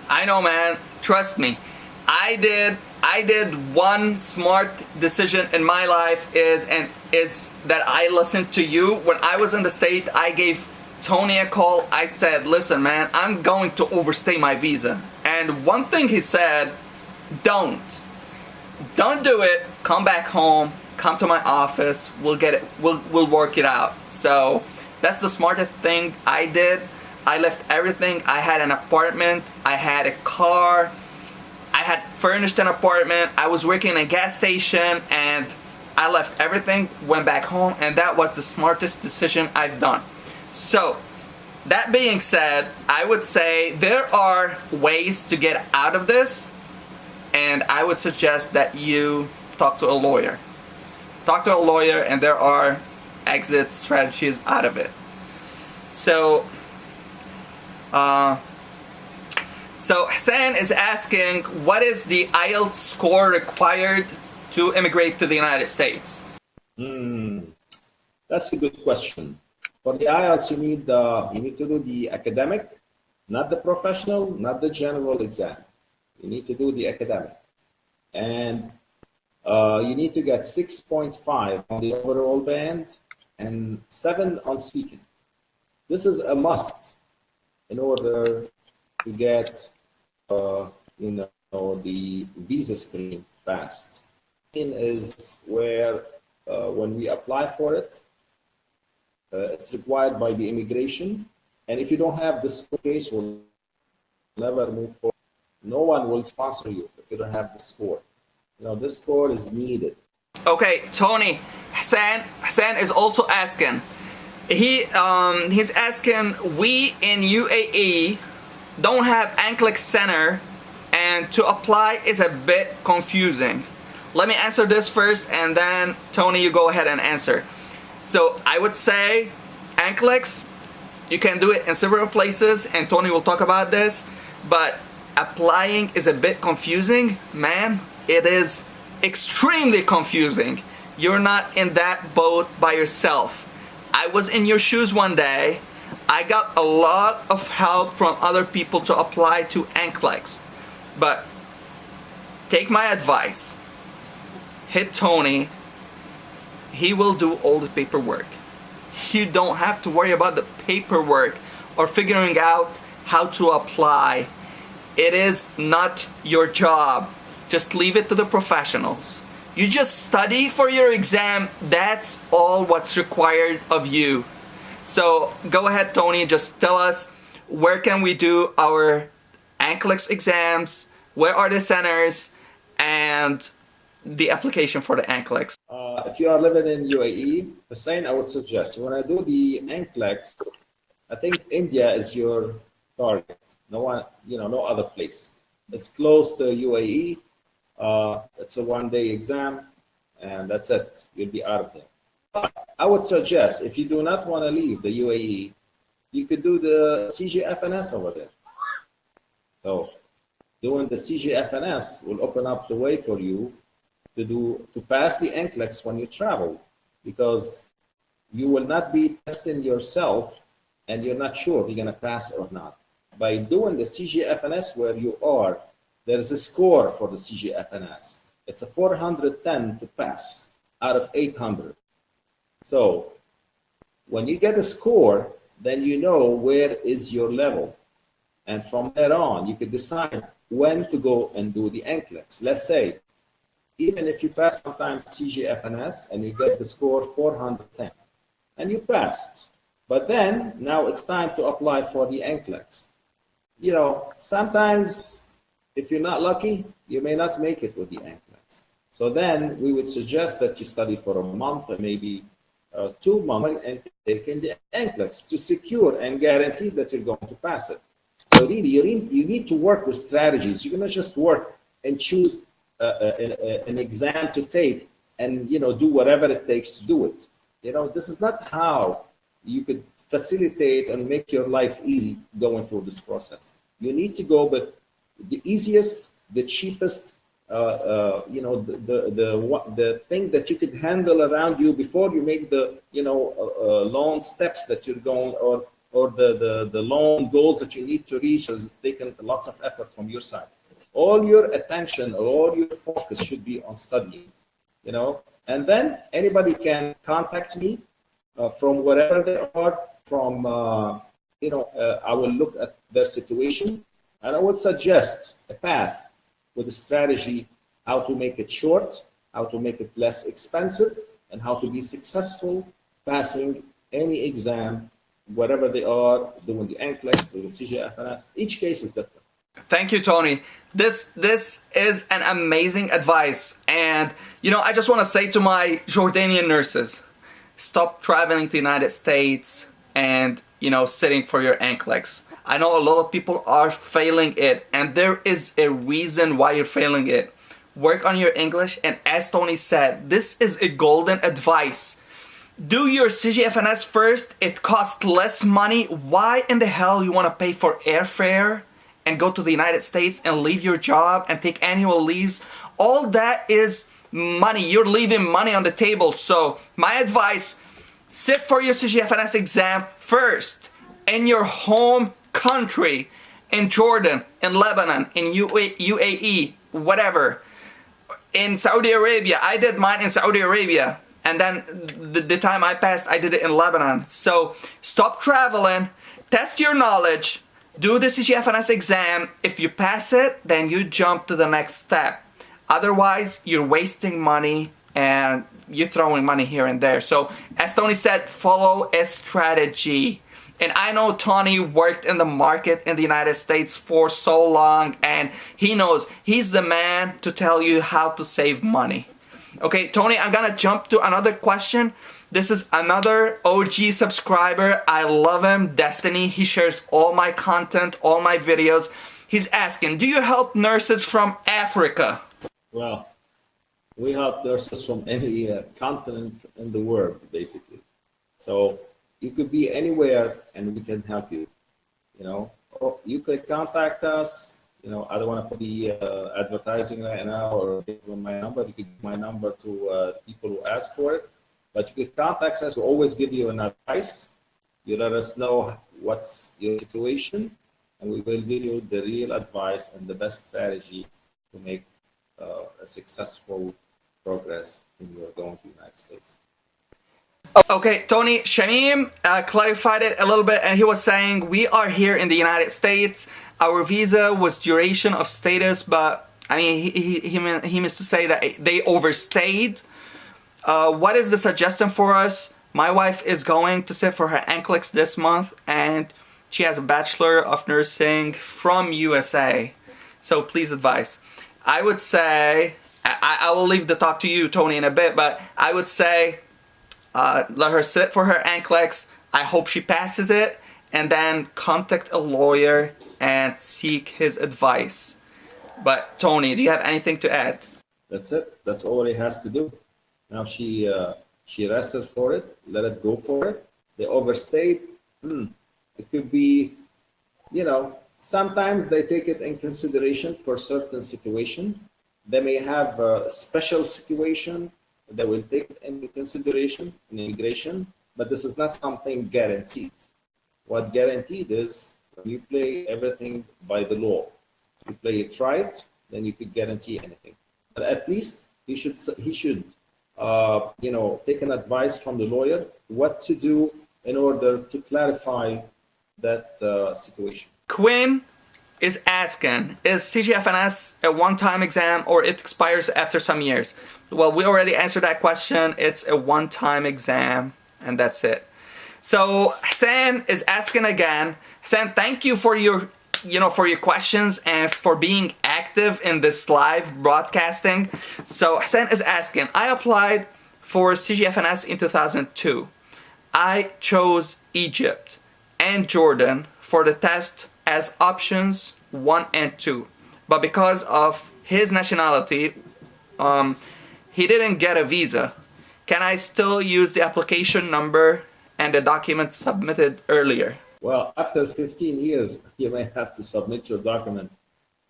I know, man. Trust me. I I did one smart decision in my life is that I listened to you. When I was in the state, I gave Tony a call. I said, listen man, I'm going to overstay my visa. And one thing he said, don't do it. Come back home, come to my office, we'll get it, we'll work it out. So that's the smartest thing I did. I left everything. I had an apartment, I had a car, I had furnished an apartment, I was working in a gas station, and I left everything, went back home, and that was the smartest decision I've done. So that being said, I would say there are ways to get out of this, and I would suggest that you talk to a lawyer. Talk to a lawyer, and there are exit strategies out of it. So Hassan is asking, what is the IELTS score required to immigrate to the United States? That's a good question. For the IELTS, you need to do the academic, not the professional, not the general exam. You need to do the academic. And you need to get 6.5 on the overall band and 7 on speaking. This is a must in order to get the visa screen passed. Is where when we apply for it, it's required by the immigration, and if you don't have this case, will never move forward. No one will sponsor you if you don't have the score. This score is needed. Okay, Tony, Hassan is also asking. He's asking, we in UAE don't have NCLEX Center, and to apply is a bit confusing. Let me answer this first, and then Tony, you go ahead and answer. So I would say NCLEX, you can do it in several places, and Tony will talk about this, but applying is a bit confusing. Man, it is extremely confusing. You're not in that boat by yourself. I was in your shoes one day. I got a lot of help from other people to apply to NCLEX. But take my advice. Hit Tony. He will do all the paperwork. You don't have to worry about the paperwork or figuring out how to apply. It is not your job. Just leave it to the professionals. You just study for your exam. That's all what's required of you. So go ahead, Tony, just tell us, where can we do our NCLEX exams? Where are the centers? And the application for the NCLEX. If you are living in UAE, Hussein, I would suggest you want to do the NCLEX. I think India is your target. No one, no other place. It's close to UAE. It's a one-day exam, and that's it. You'll be out of there. But I would suggest, if you do not want to leave the UAE, you could do the CGFNS over there. So doing the CGFNS will open up the way for you to pass the NCLEX when you travel, because you will not be testing yourself and you're not sure if you're going to pass or not. By doing the CGFNS where you are, there's a score for the CGFNS. It's a 410 to pass out of 800. So when you get a score, then you know where is your level. And from there on, you can decide when to go and do the NCLEX. Let's say, even if you pass sometimes CGFNS and you get the score 410, and you passed, but then now it's time to apply for the NCLEX. Sometimes if you're not lucky, you may not make it with the NCLEX. So then we would suggest that you study for a month or maybe 2 months and take in the NCLEX to secure and guarantee that you're going to pass it. So really, you need to work with strategies. You cannot just work and choose an exam to take and do whatever it takes to do it. This is not how you could facilitate and make your life easy going through this process. You need to go with the easiest, the cheapest, the thing that you could handle around you before you make the long steps that you're going, or the long goals that you need to reach has taken lots of effort from your side. all your attention or all your focus should be on studying, you know. And then anybody can contact me from wherever they are, from, I will look at their situation and I would suggest a path with a strategy, how to make it short, how to make it less expensive, and how to be successful passing any exam, whatever they are, doing the NCLEX or the CGFNS. Each case is different. Thank you, Tony. This is an amazing advice. And, I just want to say to my Jordanian nurses, stop traveling to the United States and, sitting for your NCLEX. I know a lot of people are failing it, and there is a reason why you're failing it. Work on your English, and as Tony said, this is a golden advice. Do your CGFNS first. It costs less money. Why in the hell you want to pay for airfare and go to the United States and leave your job and take annual leaves? All that is money. You're leaving money on the table. So my advice, sit for your CGFNS exam first in your home country, in Jordan, in Lebanon, in UAE, whatever. In Saudi Arabia, I did mine in Saudi Arabia. And then the time I passed, I did it in Lebanon. So stop traveling, test your knowledge, do the CGFNS exam. If you pass it, then you jump to the next step. Otherwise, you're wasting money and you're throwing money here and there. So as Tony said, follow a strategy. And I know Tony worked in the market in the United States for so long, and he knows he's the man to tell you how to save money. Okay, Tony, I'm gonna jump to another question. This is another OG subscriber. I love him, Destiny. He shares all my content, all my videos. He's asking, do you help nurses from Africa? Well, we help nurses from any continent in the world, basically. So you could be anywhere and we can help you, Or you could contact us. I don't want to put the advertising right now or give them my number. You could give my number to people who ask for it. But you could contact us. We'll always give you an advice. You let us know what's your situation, and we will give you the real advice and the best strategy to make a successful progress when you're going to the United States. Okay, Tony, Shamim clarified it a little bit, and he was saying, we are here in the United States. Our visa was duration of status, but I mean, he means to say that they overstayed. What is the suggestion for us? My wife is going to sit for her NCLEX this month, and she has a Bachelor of Nursing from USA. So please advise. I would say, I will leave the talk to you, Tony, in a bit, but I would say, let her sit for her NCLEX. I hope she passes it, and then contact a lawyer and seek his advice. But Tony, do you have anything to add? That's it. That's all he has to do. Now she rested for it. Let it go for it. They overstayed. It could be, sometimes they take it in consideration for certain situation. They may have a special situation that will take it into consideration in immigration, but this is not something guaranteed. What guaranteed is when you play everything by the law. If you play it right, then you could guarantee anything. But at least he should take an advice from the lawyer what to do in order to clarify that situation. Quinn is asking, is CGFNS a one-time exam or it expires after some years? Well, we already answered that question. It's a one-time exam, and that's it. So Hassan is asking again. Hassan, thank you for your questions and for being active in this live broadcasting. So Hassan is asking, I applied for CGFNS in 2002. I chose Egypt and Jordan for the test as options 1 and 2. But because of his nationality, he didn't get a visa. Can I still use the application number and the document submitted earlier? Well, after 15 years, you may have to submit your document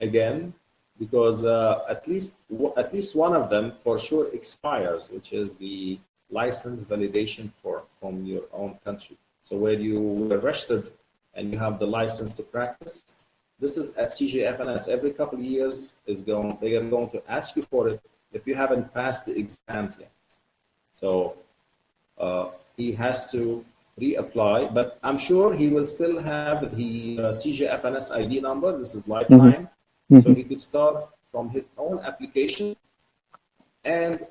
again because at least one of them for sure expires, which is the license validation form from your own country. So where you were registered and you have the license to practice, This is at CGFNS. Every couple of years they are going to ask you for it if you haven't passed the exams yet. So he has to reapply, but I'm sure he will still have the CGFNS ID number. This is lifetime. So he could start from his own application and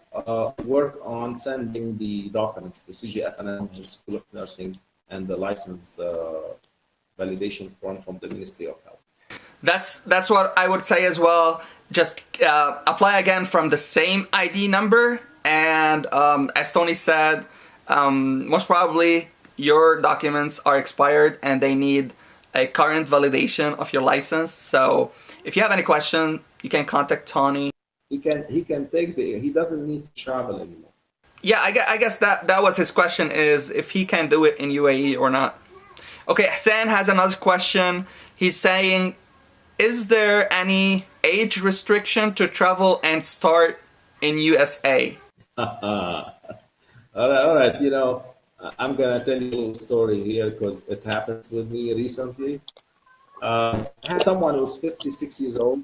work on sending the documents to CGFNS, the School of Nursing, and the license validation form from the Ministry of Health. That's what I would say as well. Just apply again from the same ID number, and as Tony said, most probably your documents are expired and they need a current validation of your license. So if you have any question, you can contact Tony. He can take he doesn't need to travel anymore. Yeah, I guess that was his question, is if he can do it in UAE or not. Okay, Hassan has another question. He's saying, is there any age restriction to travel and start in USA? All right. You know, I'm gonna tell you a little story here because it happened with me recently. I had someone who's 56 years old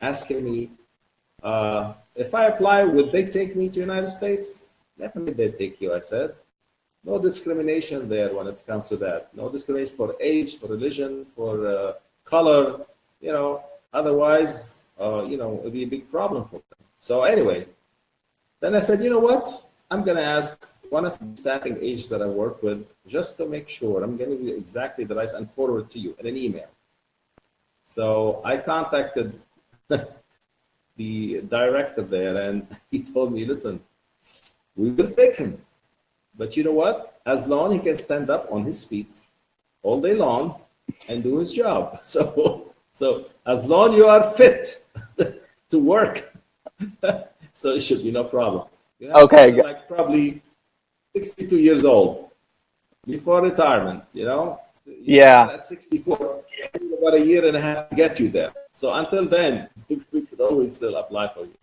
asking me if I apply, would they take me to United States? Definitely they'd take you, I said. No discrimination there when it comes to that. No discrimination for age, for religion, for color. You know, otherwise, you know, it'd be a big problem for them. So anyway, then I said, you know what? I'm going to ask one of the staffing agents that I work with just to make sure. I'm going to give you exactly the right and forward it to you in an email. So I contacted the director there, and he told me, listen, we will take him. But you know what? As long as he can stand up on his feet all day long and do his job. So as long as you are fit to work, so it should be no problem. You have Okay. to be like probably 62 years old before retirement, you know? Yeah. At 64, about a year and a half to get you there. So until then, we could always still apply for you.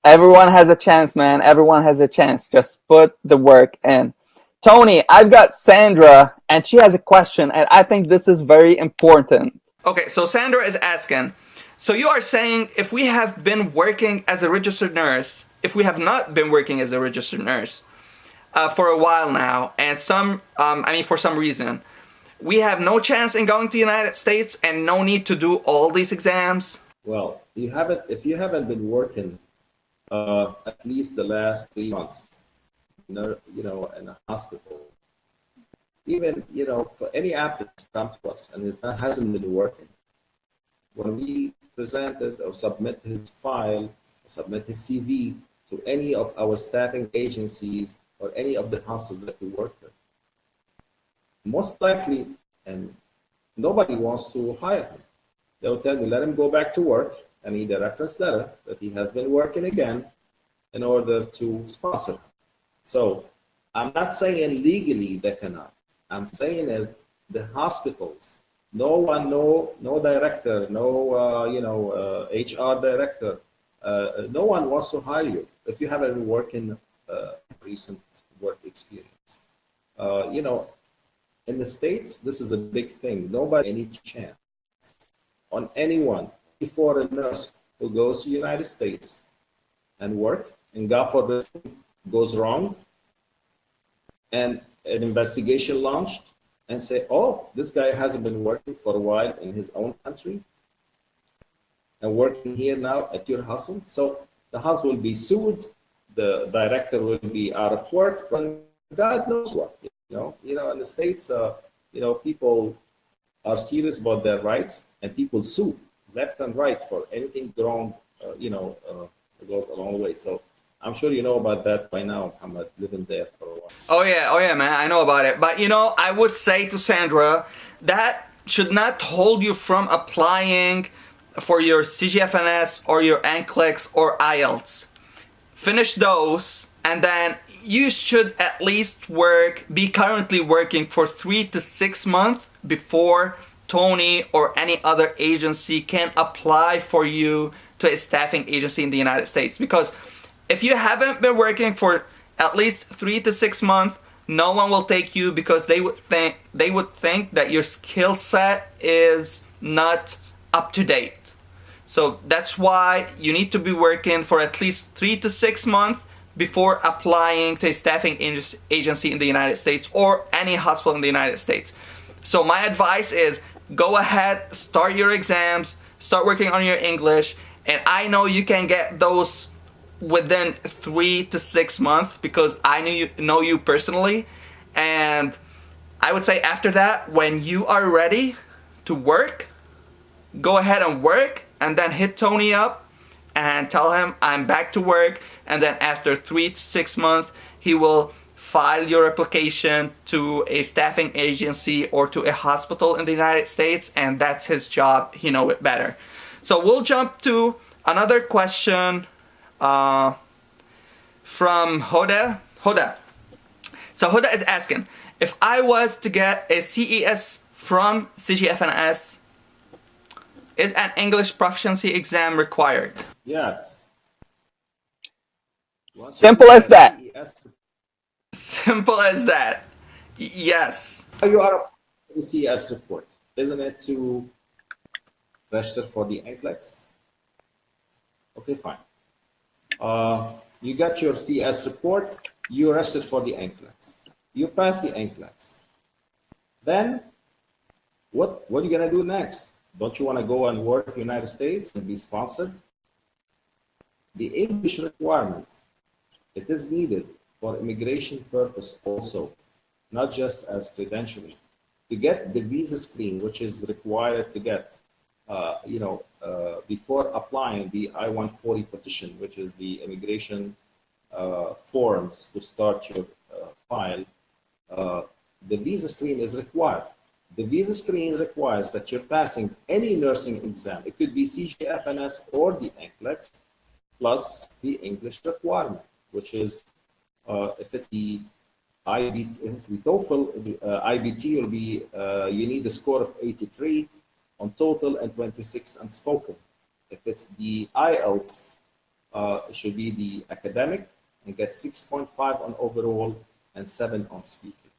Everyone has a chance, man. Everyone has a chance. Just put the work in. Tony, I've got Sandra, and she has a question, and I think this is very important. Okay, so Sandra is asking, so you are saying if we have been working as a registered nurse, if we have not been working as a registered nurse for a while now, and for some reason, we have no chance in going to the United States and no need to do all these exams? Well, if you haven't been working at least the last 3 months, you know, in a hospital, even, you know, for any applicant to come to us and hasn't been working, when we presented or submit his file, or submit his CV to any of our staffing agencies or any of the hospitals that we work with, most likely, and nobody wants to hire him. They'll tell me, let him go back to work. I need a reference letter that he has been working again in order to sponsor him. So I'm not saying legally they cannot. I'm saying is the hospitals, no director, HR director, no one wants to hire you if you haven't been working recent work experience. You know, in the States, this is a big thing. Nobody any chance on anyone before a nurse who goes to the United States and work, and God forbid goes wrong, and an investigation launched, and say, oh, this guy hasn't been working for a while in his own country and working here now at your hospital. So the hospital will be sued, the director will be out of work, and God knows what. You know, in the States, you know, people are serious about their rights, and people sue left and right for anything wrong, it goes a long way. So I'm sure you know about that by now, Muhammad, living there for a while. Oh yeah, man, I know about it. But you know, I would say to Sandra, that should not hold you from applying for your CGFNS or your NCLEX or IELTS. Finish those, and then you should at least be currently working for 3 to 6 months before Tony or any other agency can apply for you to a staffing agency in the United States. Because if you haven't been working for at least 3 to 6 months, no one will take you because they would think that your skill set is not up to date. So that's why you need to be working for at least 3 to 6 months before applying to a staffing agency in the United States or any hospital in the United States. So my advice is go ahead, start your exams, start working on your English, and I know you can get those within 3 to 6 months because I know you personally. And I would say after that, when you are ready to work, go ahead and work, and then hit Tony up and tell him I'm back to work. And then after 3 to 6 months, he will file your application to a staffing agency or to a hospital in the United States, and that's his job. He knows it better. So we'll jump to another question from Hoda. So Hoda is asking, if I was to get a CES from CGFNS, is an English proficiency exam required? Yes. Simple as that. Simple as that. Yes. You are a CES report, isn't it, to register for the NCLEX? Okay, fine. You got your CS report, you registered for the NCLEX. You pass the NCLEX. Then, what are you gonna do next? Don't you wanna go and work in the United States and be sponsored? The English requirement, it is needed for immigration purpose also, not just as credentialing. To get the visa screen, which is required to get, before applying the I-140 petition, which is the immigration forms to start your file, the visa screen is required. The visa screen requires that you're passing any nursing exam. It could be CGFNS or the NCLEX, plus the English requirement, which is, if it's the IBT, it's the TOEFL, IBT will be, you need a score of 83 on total and 26 on spoken. If it's the IELTS, it should be the academic and get 6.5 on overall and 7 on speaking.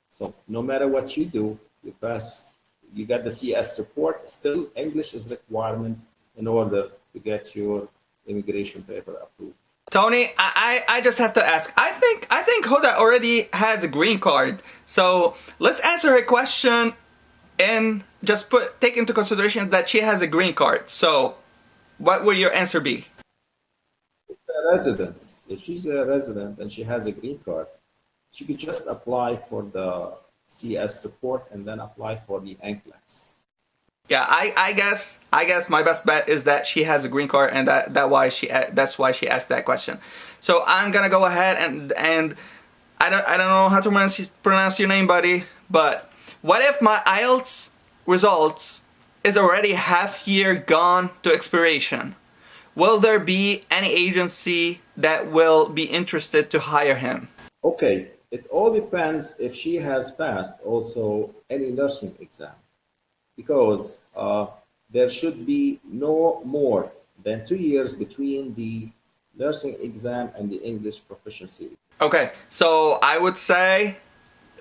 So no matter what you do, you pass, you get the CS report. Still, English is requirement in order to get your immigration paper approved. Tony, I just have to ask. I think Hoda already has a green card. So let's answer her question and just take into consideration that she has a green card. So what will your answer be? A residence. If she's a resident and she has a green card, she could just apply for the CS report and then apply for the NCLEX. Yeah, I guess my best bet is that she has a green card, and that's why she asked that question. So I'm gonna go ahead and I don't know how to pronounce your name, buddy, but what if my IELTS results is already half year gone to expiration? Will there be any agency that will be interested to hire him? Okay, it all depends if she has passed also any nursing exam, because there should be no more than 2 years between the nursing exam and the English proficiency exam. Okay, so I would say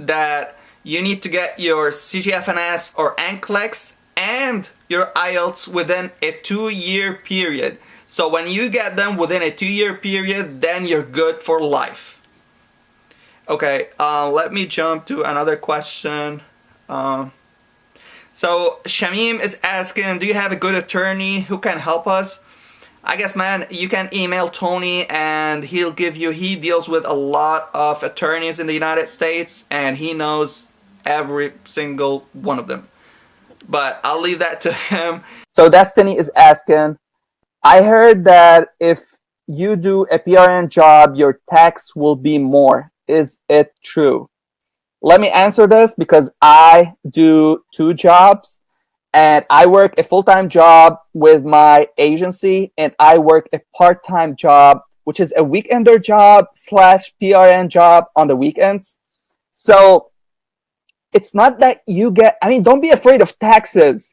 that you need to get your CGFNS or NCLEX and your IELTS within a 2-year period. So when you get them within a 2-year period, then you're good for life. Okay, let me jump to another question. So Shamim is asking, do you have a good attorney who can help us? I guess, man, you can email Tony and he deals with a lot of attorneys in the United States and he knows every single one of them. But I'll leave that to him. So Destiny is asking, I heard that if you do a PRN job, your tax will be more. Is it true? Let me answer this because I do 2 jobs and I work a full-time job with my agency and I work a part-time job, which is a weekender job / PRN job on the weekends. So it's not that you get, don't be afraid of taxes.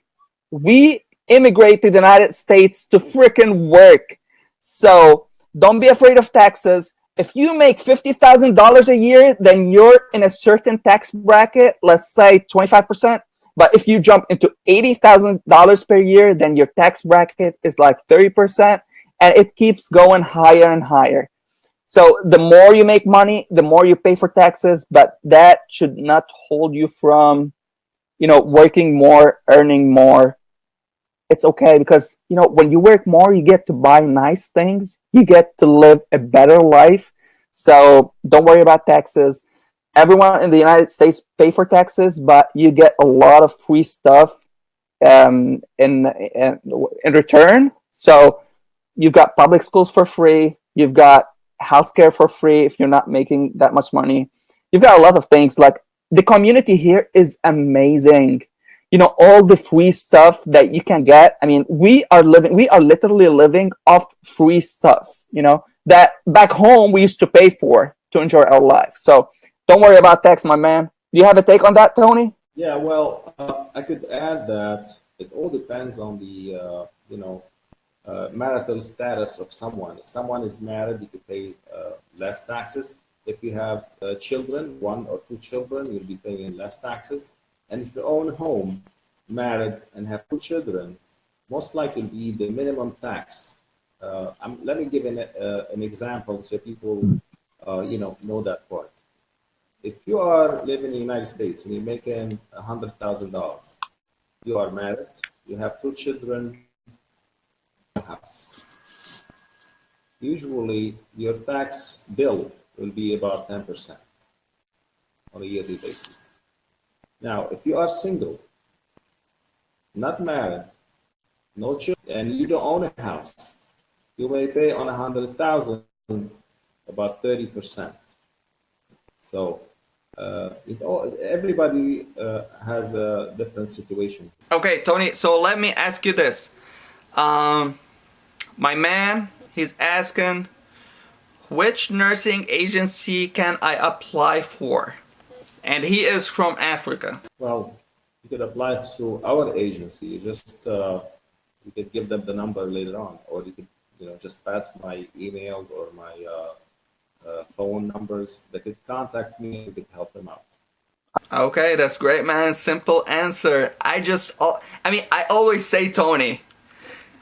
We immigrate to the United States to freaking work. So don't be afraid of taxes. If you make $50,000 a year, then you're in a certain tax bracket, let's say 25%. But if you jump into $80,000 per year, then your tax bracket is like 30%, and it keeps going higher and higher. So the more you make money, the more you pay for taxes, but that should not hold you from, working more, earning more. It's okay because, when you work more, you get to buy nice things. You get to live a better life. So don't worry about taxes. Everyone in the United States pay for taxes, but you get a lot of free stuff in return. So you've got public schools for free. You've got healthcare for free if you're not making that much money. You've got a lot of things. Like, the community here is amazing. All the free stuff that you can get. I mean, we are literally living off free stuff, that back home we used to pay for to enjoy our life. So don't worry about tax, my man. Do you have a take on that, Tony? Yeah, well, I could add that it all depends on the, marital status of someone. If someone is married, you could pay less taxes. If you have children, 1 or 2 children, you'll be paying less taxes. And if you own a home, married, and have 2 children, most likely be the minimum tax. Let me give an example so people, know that part. If you are living in the United States and you're making $100,000, you are married, you have 2 children, a house. Usually, your tax bill will be about 10% on a yearly basis. Now, if you are single, not married, no children, and you don't own a house, you may pay on 100,000 about 30%. So everybody has a different situation. Okay, Tony, so let me ask you this. My man, he's asking, which nursing agency can I apply for? And he is from Africa. Well, you could apply to our agency. You just you could give them the number later on, or you could just pass my emails or my phone numbers. They could contact me and we could help them out. Okay, that's great, man. Simple answer. I always say, Tony,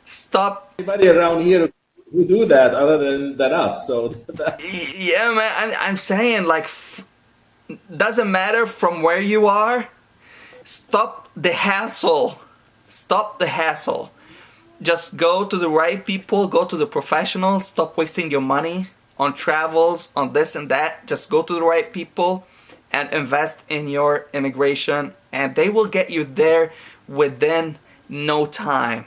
stop. Anybody around here who do that other than us? So Yeah, man. I'm saying, like, doesn't matter from where you are. Stop the hassle. Stop the hassle. Just go to the right people. Go to the professionals. Stop wasting your money on travels, on this and that. Just go to the right people and invest in your immigration, and they will get you there within no time.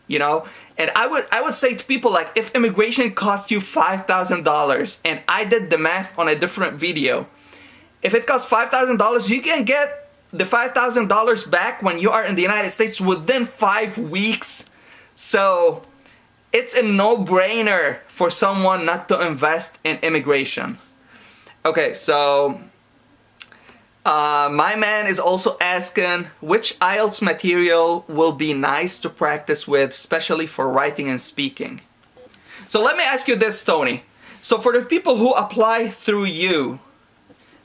And I would say to people, like, if immigration costs you $5,000, and I did the math on a different video, if it costs $5,000, you can get the $5,000 back when you are in the United States within 5 weeks. So it's a no-brainer for someone not to invest in immigration. Okay, so my man is also asking which IELTS material will be nice to practice with, especially for writing and speaking. So let me ask you this, Tony. So for the people who apply through you,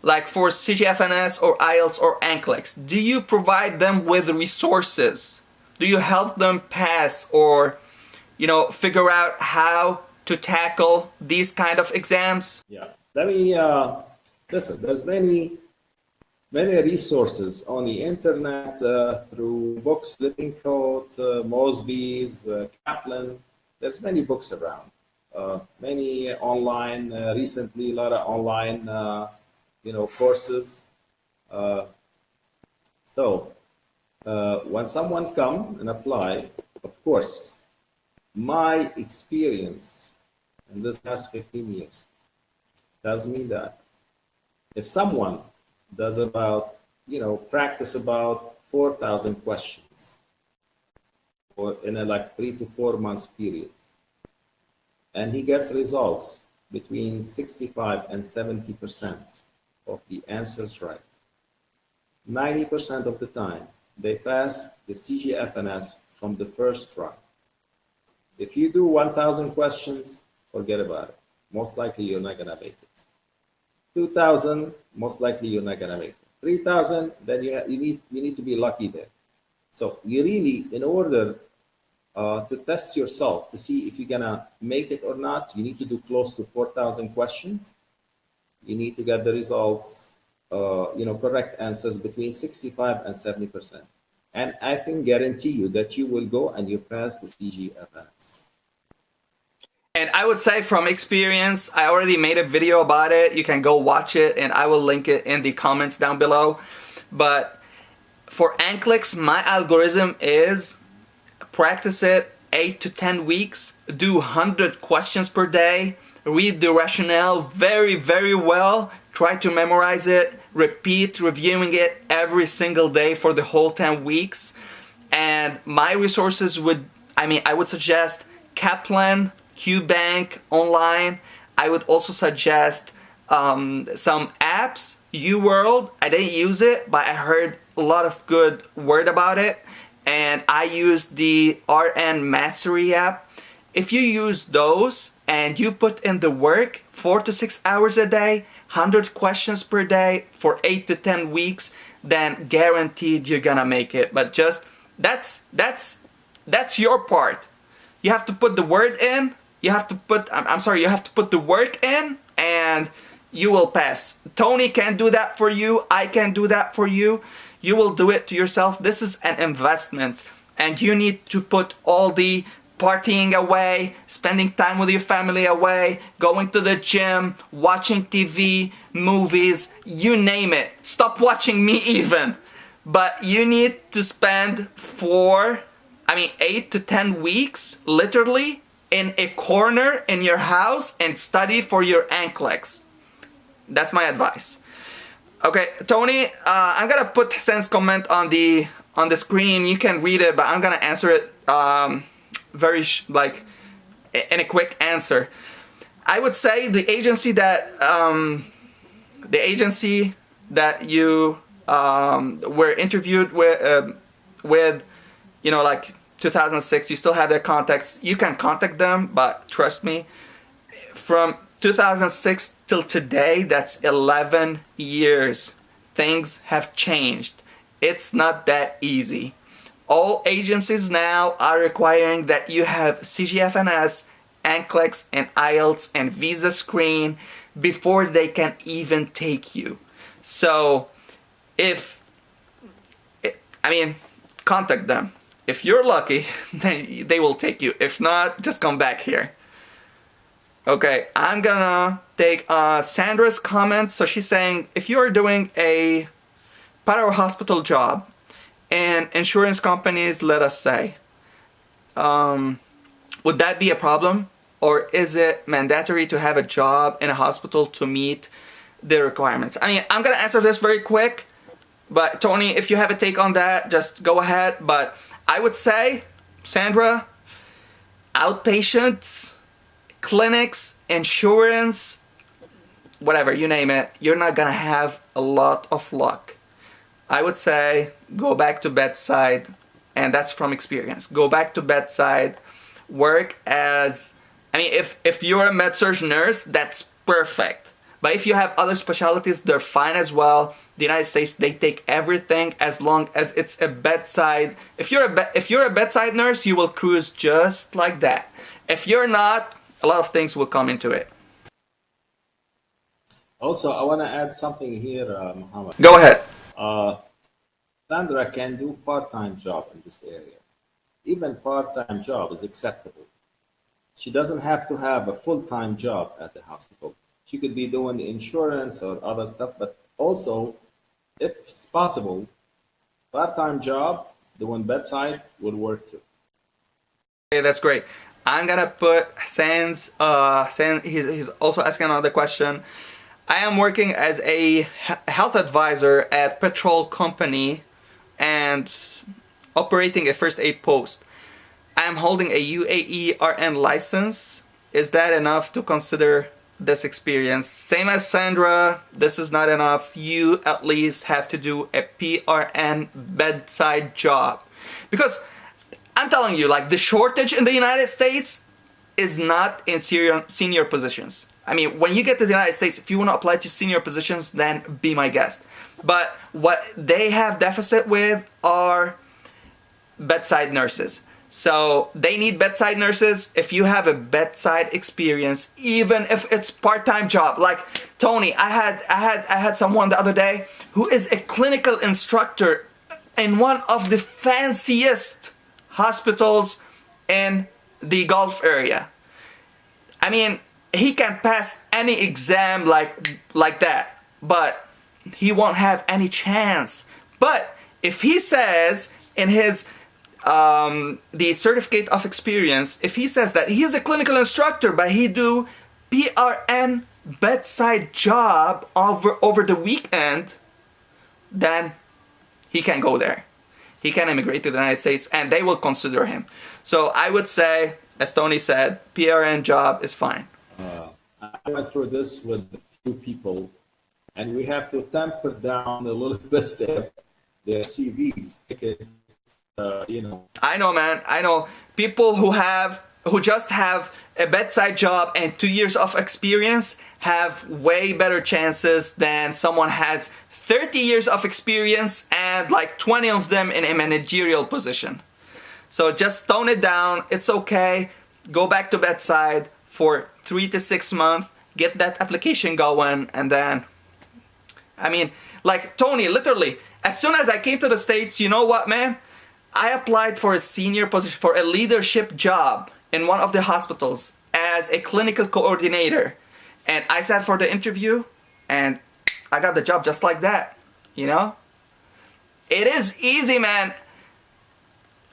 like for CGFNS or IELTS or NCLEX, do you provide them with resources? Do you help them pass or, figure out how to tackle these kind of exams? Yeah, let me listen. There's many resources on the internet through books, Living Code, Mosby's, Kaplan. There's many books around. Many online. Recently, a lot of online. Courses. So when someone come and apply, of course, my experience in this past 15 years tells me that if someone does practice about 4,000 questions or in a 3 to 4 months period, and he gets results between 65 and 70% of the answers right. 90% of the time, they pass the CGFNS from the first try. If you do 1,000 questions, forget about it. most likely you're not gonna make it. 2,000, most likely you're not gonna make it. 3,000, then you need to be lucky there. So you really, in order to test yourself to see if you're gonna make it or not, you need to do close to 4,000 questions. You need to get the results, correct answers between 65 and 70%. And I can guarantee you that you will go and you pass the CGFNS. And I would say from experience, I already made a video about it. You can go watch it and I will link it in the comments down below. But for NCLEX, my algorithm is practice it 8 to 10 weeks, do 100 questions per day, read the rationale very, very well, try to memorize it, repeat reviewing it every single day for the whole 10 weeks. And my resources I would suggest Kaplan, QBank online. I would also suggest some apps, UWorld. I didn't use it, but I heard a lot of good word about it. And I used the RN Mastery app. If you use those and you put in the work 4 to 6 hours a day, 100 questions per day for 8 to 10 weeks, then guaranteed you're gonna make it. But just that's your part. You have to put the word in. You have to put you have to put the work in, and you will pass. Tony can do that for you. I can do that for you. You will do it to yourself. This is an investment, and you need to put all the partying away, spending time with your family away, going to the gym, watching TV, movies, you name it. Stop watching me even. But you need to spend 8 to 10 weeks, literally, in a corner in your house and study for your NCLEX. That's my advice. Okay, Tony, I'm gonna put Hassan's comment on the screen. You can read it, but I'm gonna answer it in a quick answer. I would say the agency that you were interviewed with, 2006, you still have their contacts. You can contact them, but trust me, from 2006 till today, that's 11 years. Things have changed. It's not that easy. All agencies now are requiring that you have CGFNS, NCLEX, and IELTS and visa screen before they can even take you. So, contact them. If you're lucky, they will take you. If not, just come back here. Okay, I'm gonna take Sandra's comment. So she's saying, if you're doing a para-hospital job and insurance companies, let us say, would that be a problem? Or is it mandatory to have a job in a hospital to meet the requirements? I'm gonna answer this very quick, but Tony, if you have a take on that, just go ahead. But I would say, Sandra, outpatients, clinics, insurance, whatever, you name it, you're not gonna have a lot of luck. I would say go back to Bedside, and that's from experience. Go back to Bedside, work as, if you're a med-surg nurse, that's perfect. But if you have other specialties, they're fine as well. The United States, they take everything as long as it's a bedside. If you're a bedside nurse, you will cruise just like that. If you're not, a lot of things will come into it. Also, I want to add something here, Muhammad. Go ahead. Sandra can do part-time job in this area. Even part-time job is acceptable. She doesn't have to have a full-time job at the hospital. She could be doing insurance or other stuff, but also, if it's possible, part-time job doing bedside would work too. Okay, that's great. I'm gonna put Hassan's, he's also asking another question. I am working as a health advisor at petrol company and operating a first aid post. I am holding a UAE RN license. Is that enough to consider this experience? Same as Sandra, this is not enough. You at least have to do a PRN bedside job. Because I'm telling you, the shortage in the United States is not in senior positions. I mean, when you get to the United States, if you want to apply to senior positions, then be my guest. But what they have deficit with are bedside nurses. So they need bedside nurses. If you have a bedside experience, even if it's part-time job, like Tony, I had someone the other day who is a clinical instructor in one of the fanciest hospitals in the Gulf area. I mean, he can pass any exam like that, but he won't have any chance. But if he says in his the certificate of experience, if he says that he is a clinical instructor but he do PRN bedside job over the weekend, then he can go there. He can immigrate to the United States and they will consider him. So I would say, as Tony said, PRN job is fine. I went through this with a few people, and we have to temper down a little bit their CVs. You know. I know, man. I know people who just have a bedside job and 2 years of experience have way better chances than someone has 30 years of experience and like 20 of them in a managerial position. So just tone it down. It's okay. Go back to bedside for 3 to 6 months. Get that application going, and then, I mean, like Tony, literally, as soon as I came to the States, you know what, man? I applied for a senior position, for a leadership job in one of the hospitals as a clinical coordinator. And I sat for the interview and I got the job just like that, you know? It is easy, man.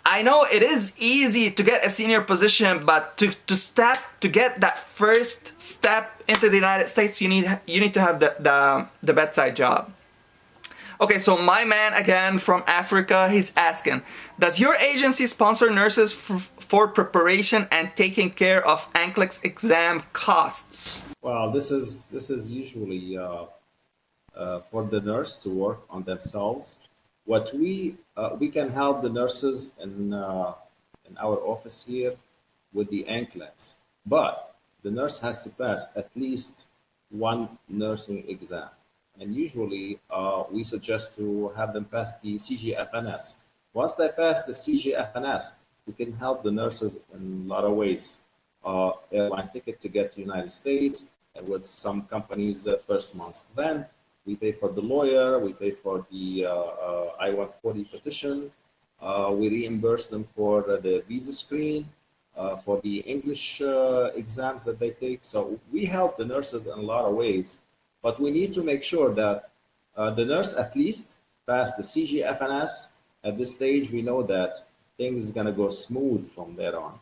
I know it is easy to get a senior position, but to get that first step into the United States, you need to have the bedside job. Okay, so my man again from Africa, he's asking, does your agency sponsor nurses for preparation and taking care of NCLEX exam costs? Well, this is usually for the nurse to work on themselves. What we can help the nurses in our office here with the NCLEX, but the nurse has to pass at least one nursing exam. And usually we suggest to have them pass the CGFNS. Once they pass the CGFNS, we can help the nurses in a lot of ways. Airline ticket to get to the United States, and with some companies, first month's rent. We pay for the lawyer, we pay for the I-140 petition, we reimburse them for the visa screen, for the English exams that they take. So we help the nurses in a lot of ways. But we need to make sure that the nurse at least pass the CGFNS. At this stage, we know that things are going to go smooth from there on.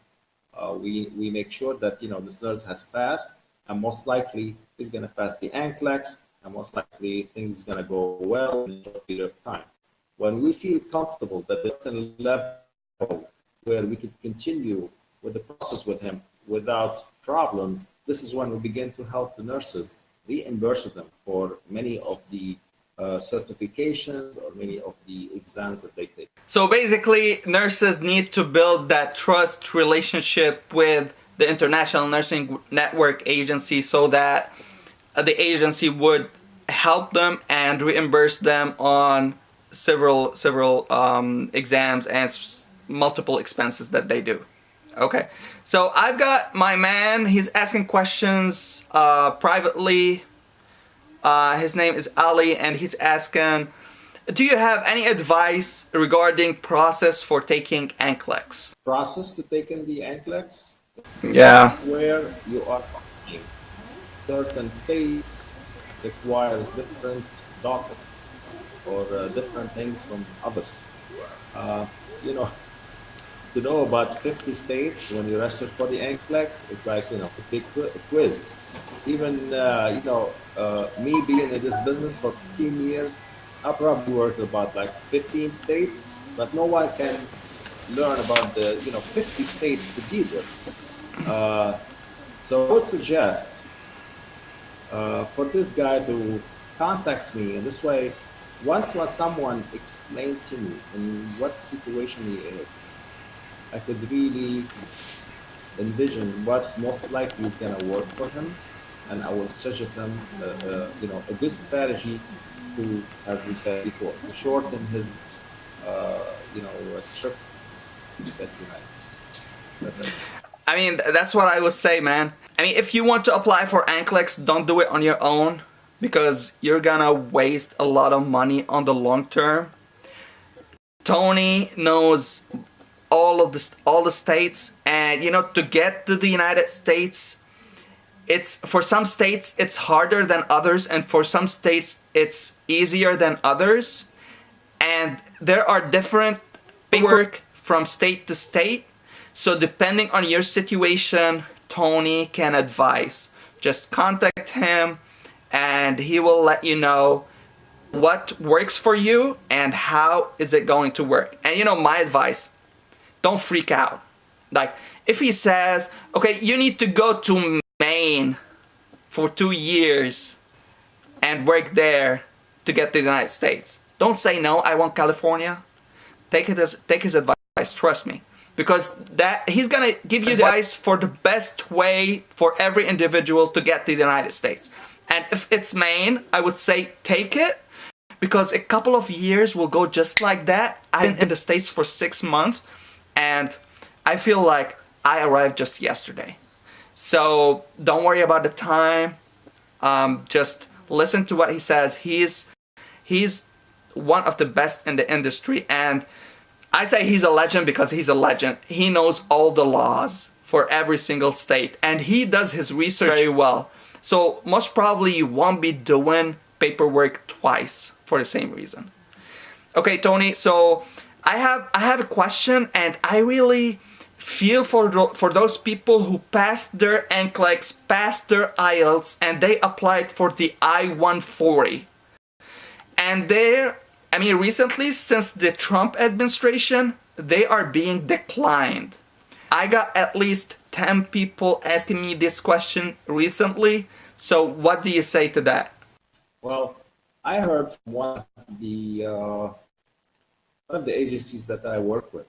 We make sure that this nurse has passed, and most likely is going to pass the NCLEX, and most likely things is going to go well in a short period of time. When we feel comfortable that there's a level where we could continue with the process with him without problems, this is when we begin to help the nurses, reimburse them for many of the certifications or many of the exams that they take. So basically, nurses need to build that trust relationship with the International Nursing Network agency so that the agency would help them and reimburse them on several exams and multiple expenses that they do. Okay, so I've got my man, he's asking questions privately. His name is Ali, and he's asking, do you have any advice regarding process for taking NCLEX? Process to taking the NCLEX? Yeah. Where you are applying. Certain states requires different documents or different things from others. To know about 50 states when you register for the NCLEX is like, a big quiz. Even, me being in this business for 15 years, I probably worked about like 15 states, but no one can learn about the, 50 states to deal with. So I would suggest for this guy to contact me, and this way, once someone explained to me in what situation he is, I could really envision what most likely is going to work for him, and I will suggest them, a good strategy to, as we said before, to shorten his, trip to get to the United States. That's it. I mean, that's what I would say, man. I mean, if you want to apply for NCLEX, don't do it on your own because you're gonna waste a lot of money on the long term. Tony knows all the states, and to get to the United States, it's for some states it's harder than others, and for some states it's easier than others, and there are different paperwork from state to state. So depending on your situation, Tony can advise. Just contact him and he will let you know what works for you and how is it going to work. And my advice, don't freak out. Like, if he says, okay, you need to go to Maine for 2 years and work there to get to the United States, don't say no, I want California. Take his advice, trust me. Because he's gonna give you advice for the best way for every individual to get to the United States. And if it's Maine, I would say take it, because a couple of years will go just like that. I've been in the States for 6 months, and I feel like I arrived just yesterday. So don't worry about the time. Just listen to what he says. He's one of the best in the industry, and I say he's a legend because he's a legend. He knows all the laws for every single state, and he does his research very well. So most probably you won't be doing paperwork twice for the same reason. Okay, Tony, so I have a question, and I really feel for those people who passed their NCLEX, passed their IELTS, and they applied for the I-140. And recently, since the Trump administration, they are being declined. I got at least 10 people asking me this question recently. So what do you say to that? Well, I heard from one of the agencies that I work with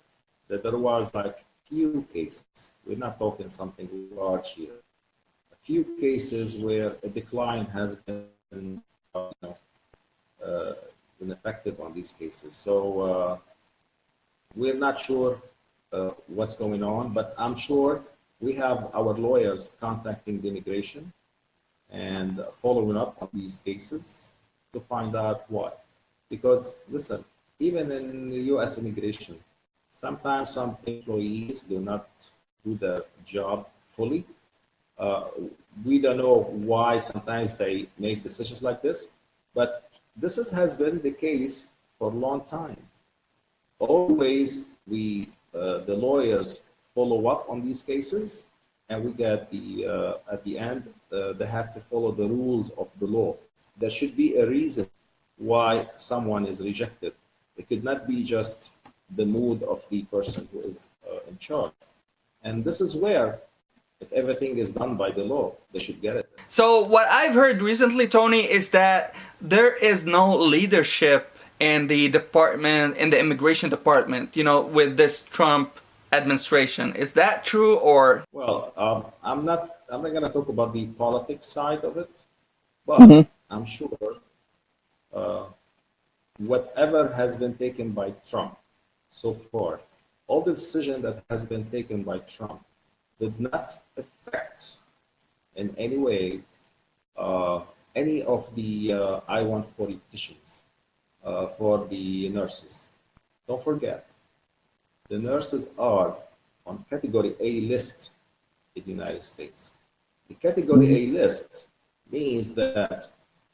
that there was like few cases. We're not talking something large here. A few cases where a decline has been, been effective on these cases. So we're not sure what's going on, but I'm sure we have our lawyers contacting the immigration and following up on these cases to find out why. Because listen, even in the US immigration, sometimes some employees do not do their job fully. We don't know why sometimes they make decisions like this, but this has been the case for a long time. Always the lawyers follow up on these cases, and we get at the end, they have to follow the rules of the law. There should be a reason why someone is rejected. It could not be just the mood of the person who is in charge. And this is where, if everything is done by the law, they should get it. So what I've heard recently, Tony, is that there is no leadership in the department, in the immigration department, with this Trump administration. Is that true, or? Well, I'm not going to talk about the politics side of it, but I'm sure whatever has been taken by Trump so far, all the decision that has been taken by Trump did not affect in any way any of the I-140 petitions for the nurses. Don't forget, the nurses are on category A list in the United States. The category A list means that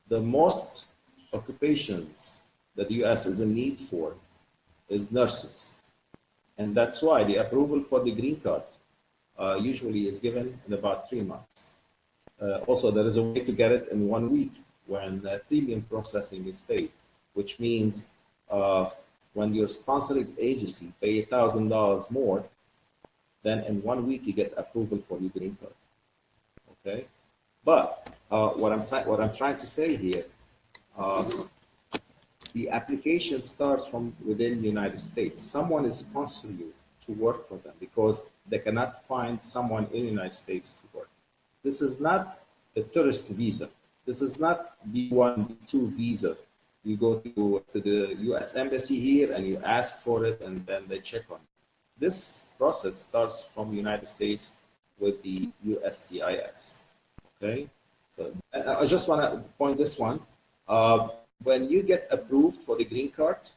the most occupations that the US is in need for is nurses. And that's why the approval for the green card usually is given in about 3 months. Also, there is a way to get it in 1 week when premium processing is paid, which means when your sponsoring agency pay $1,000 more, then in 1 week you get approval for your green card. Okay, but what I'm trying to say here, the application starts from within the United States. Someone is sponsoring you to work for them because they cannot find someone in the United States to work. This is not a tourist visa. This is not B1, B2 visa. You go to the US Embassy here and you ask for it and then they check on it. This process starts from the United States with the USCIS, okay? So I just want to point this one. When you get approved for the green card,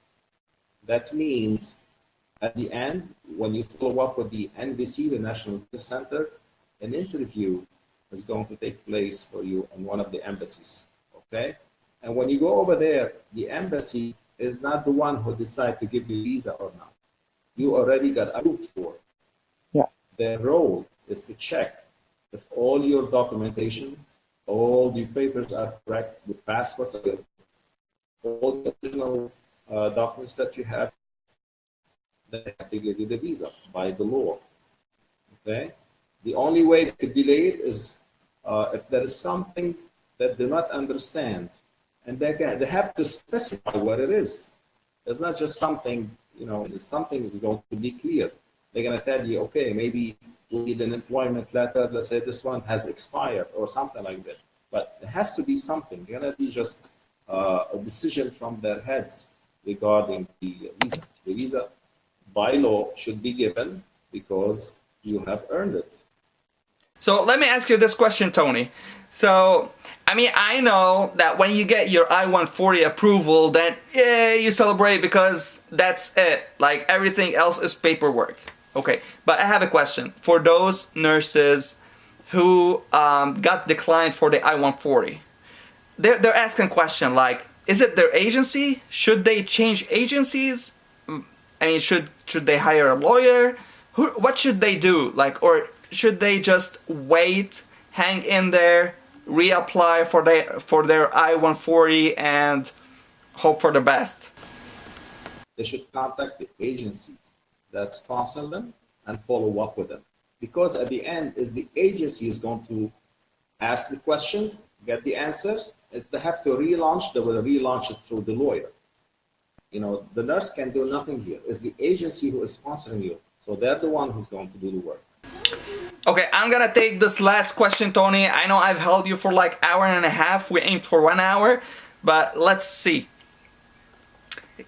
that means at the end, when you follow up with the NVC, the National Visa Center, an interview is going to take place for you in one of the embassies, okay? And when you go over there, the embassy is not the one who decides to give you a visa or not. You already got approved for it. Yeah. Their role is to check if all your documentation, all the papers are correct, the passports are good, all the original documents that you have, they have to give you the visa by the law. Okay? The only way they could delay it is if there is something that they do not understand, and they have to specify what it is. It's not just something, you know, something is going to be clear. They're going to tell you, okay, maybe we need an employment letter. Let's say this one has expired or something like that. But it has to be something. It's going to be just a decision from their heads regarding the visa. The visa, by law, should be given because you have earned it. So let me ask you this question, Tony. So, I mean, I know that when you get your I-140 approval, then yeah, you celebrate because that's it. Like everything else is paperwork. Okay, but I have a question. For those nurses who got declined for the I-140, they're asking a question like, is it their agency? Should they change agencies? I mean, should they hire a lawyer? What should they do? Like, or should they just wait, hang in there, reapply for their I-140 and hope for the best? They should contact the agencies that sponsor them and follow up with them. Because at the end, is the agency is going to ask the questions, get the answers. If they have to relaunch, they will relaunch it through the lawyer. You know, the nurse can do nothing here. It's the agency who is sponsoring you. So they're the one who's going to do the work. Okay, I'm gonna take this last question, Tony. I know I've held you for like hour and a half. We aimed for 1 hour, but let's see.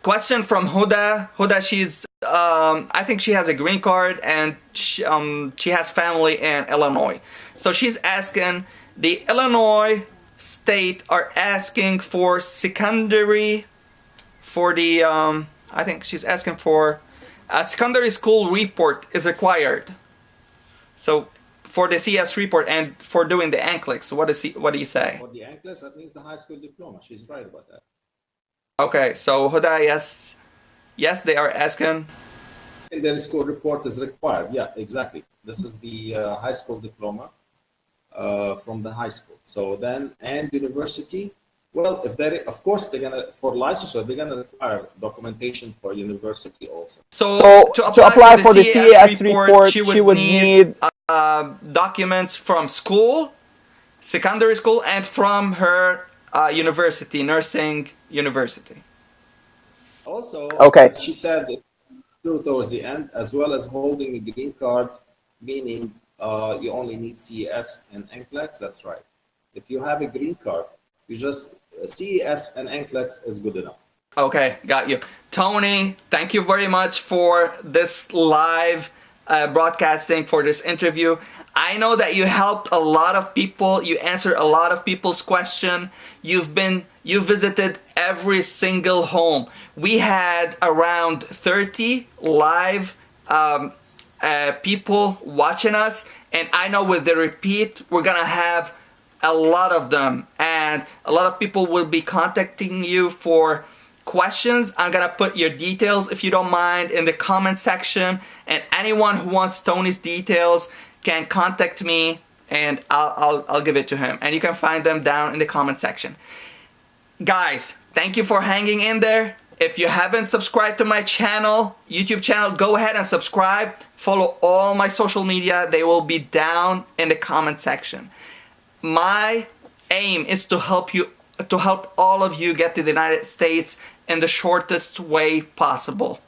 Question from Huda. Huda, she's, I think she has a green card and she has family in Illinois. So she's asking, the Illinois state are asking for secondary, for the, I think she's asking for a secondary school report is required. So for the CS report and for doing the NCLEX, what do you say? For the NCLEX, that means the high school diploma. She's right about that. Okay, so Huda, yes, they are asking. Secondary school report is required. Yeah, exactly. This is the high school diploma from the high school. So then, and university. Well, if they, of course, they're gonna for licensure, they're gonna require documentation for university also. So to apply for the CAS report, she would need documents from school, secondary school, and from her university, nursing university. Also, okay, as she said towards the end, as well as holding a green card, meaning you only need CES and NCLEX. That's right. If you have a green card, you just CES and NCLEX is good enough. Okay, got you. Tony, thank you very much for this live broadcasting, for this interview. I know that you helped a lot of people. You answered a lot of people's question. You visited every single home. We had around 30 live people watching us, and I know with the repeat, we're gonna have a lot of them, and a lot of people will be contacting you for questions. I'm gonna put your details, if you don't mind, in the comment section, and anyone who wants Tony's details can contact me and I'll give it to him, and you can find them down in the comment section. Guys, thank you for hanging in there. If you haven't subscribed to my channel, YouTube channel, go ahead and subscribe. Follow all my social media. They will be down in the comment section. My aim is to help you, to help all of you get to the United States in the shortest way possible.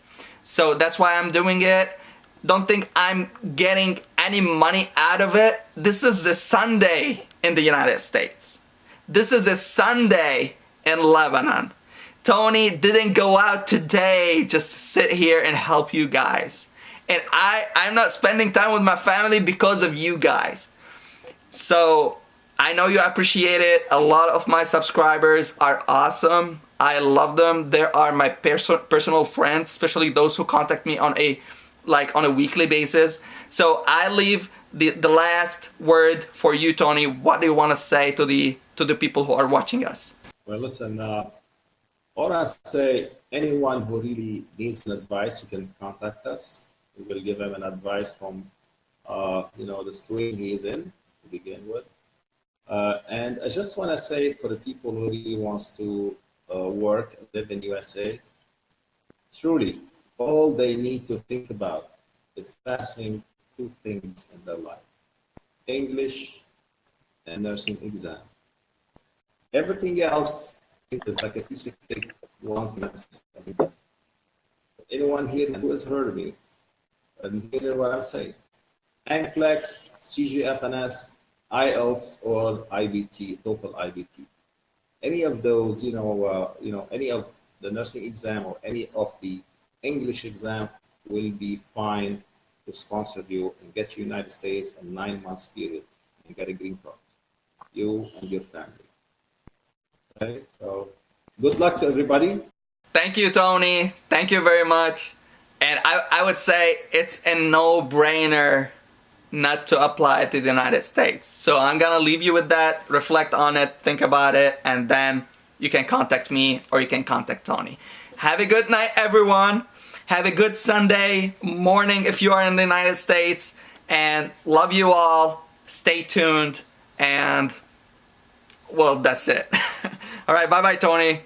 So that's why I'm doing it. Don't think I'm getting any money out of it. This is a Sunday in the United States. This is a Sunday in Lebanon. Tony didn't go out today just to sit here and help you guys. And I'm not spending time with my family because of you guys. So I know you appreciate it. A lot of my subscribers are awesome. I love them. They are my personal friends, especially those who contact me on a weekly basis. So I leave the last word for you, Tony. What do you want to say to the people who are watching us? Well, listen, all I say, anyone who really needs an advice, you can contact us. We will give him an advice from, the situation he is in to begin with. And I just want to say for the people who really wants to work and live in USA, truly, all they need to think about is passing two things in their life: English and nursing exam. Everything else is like a piece of cake once necessary. Anyone here who has heard of me and hear what I say, NCLEX, CGFNS, IELTS, or IBT, TOEFL IBT. Any of those, any of the nursing exam or any of the English exam will be fine to sponsor you and get you United States in 9 months period and get a green card, you and your family. Okay, so good luck to everybody. Thank you, Tony. Thank you very much. And I would say it's a no-brainer not to apply to the United States. So I'm gonna leave you with that, reflect on it, think about it, and then you can contact me or you can contact Tony. Have a good night, everyone. Have a good Sunday morning if you are in the United States, and love you all. Stay tuned, and well, that's it. All right, bye-bye, Tony.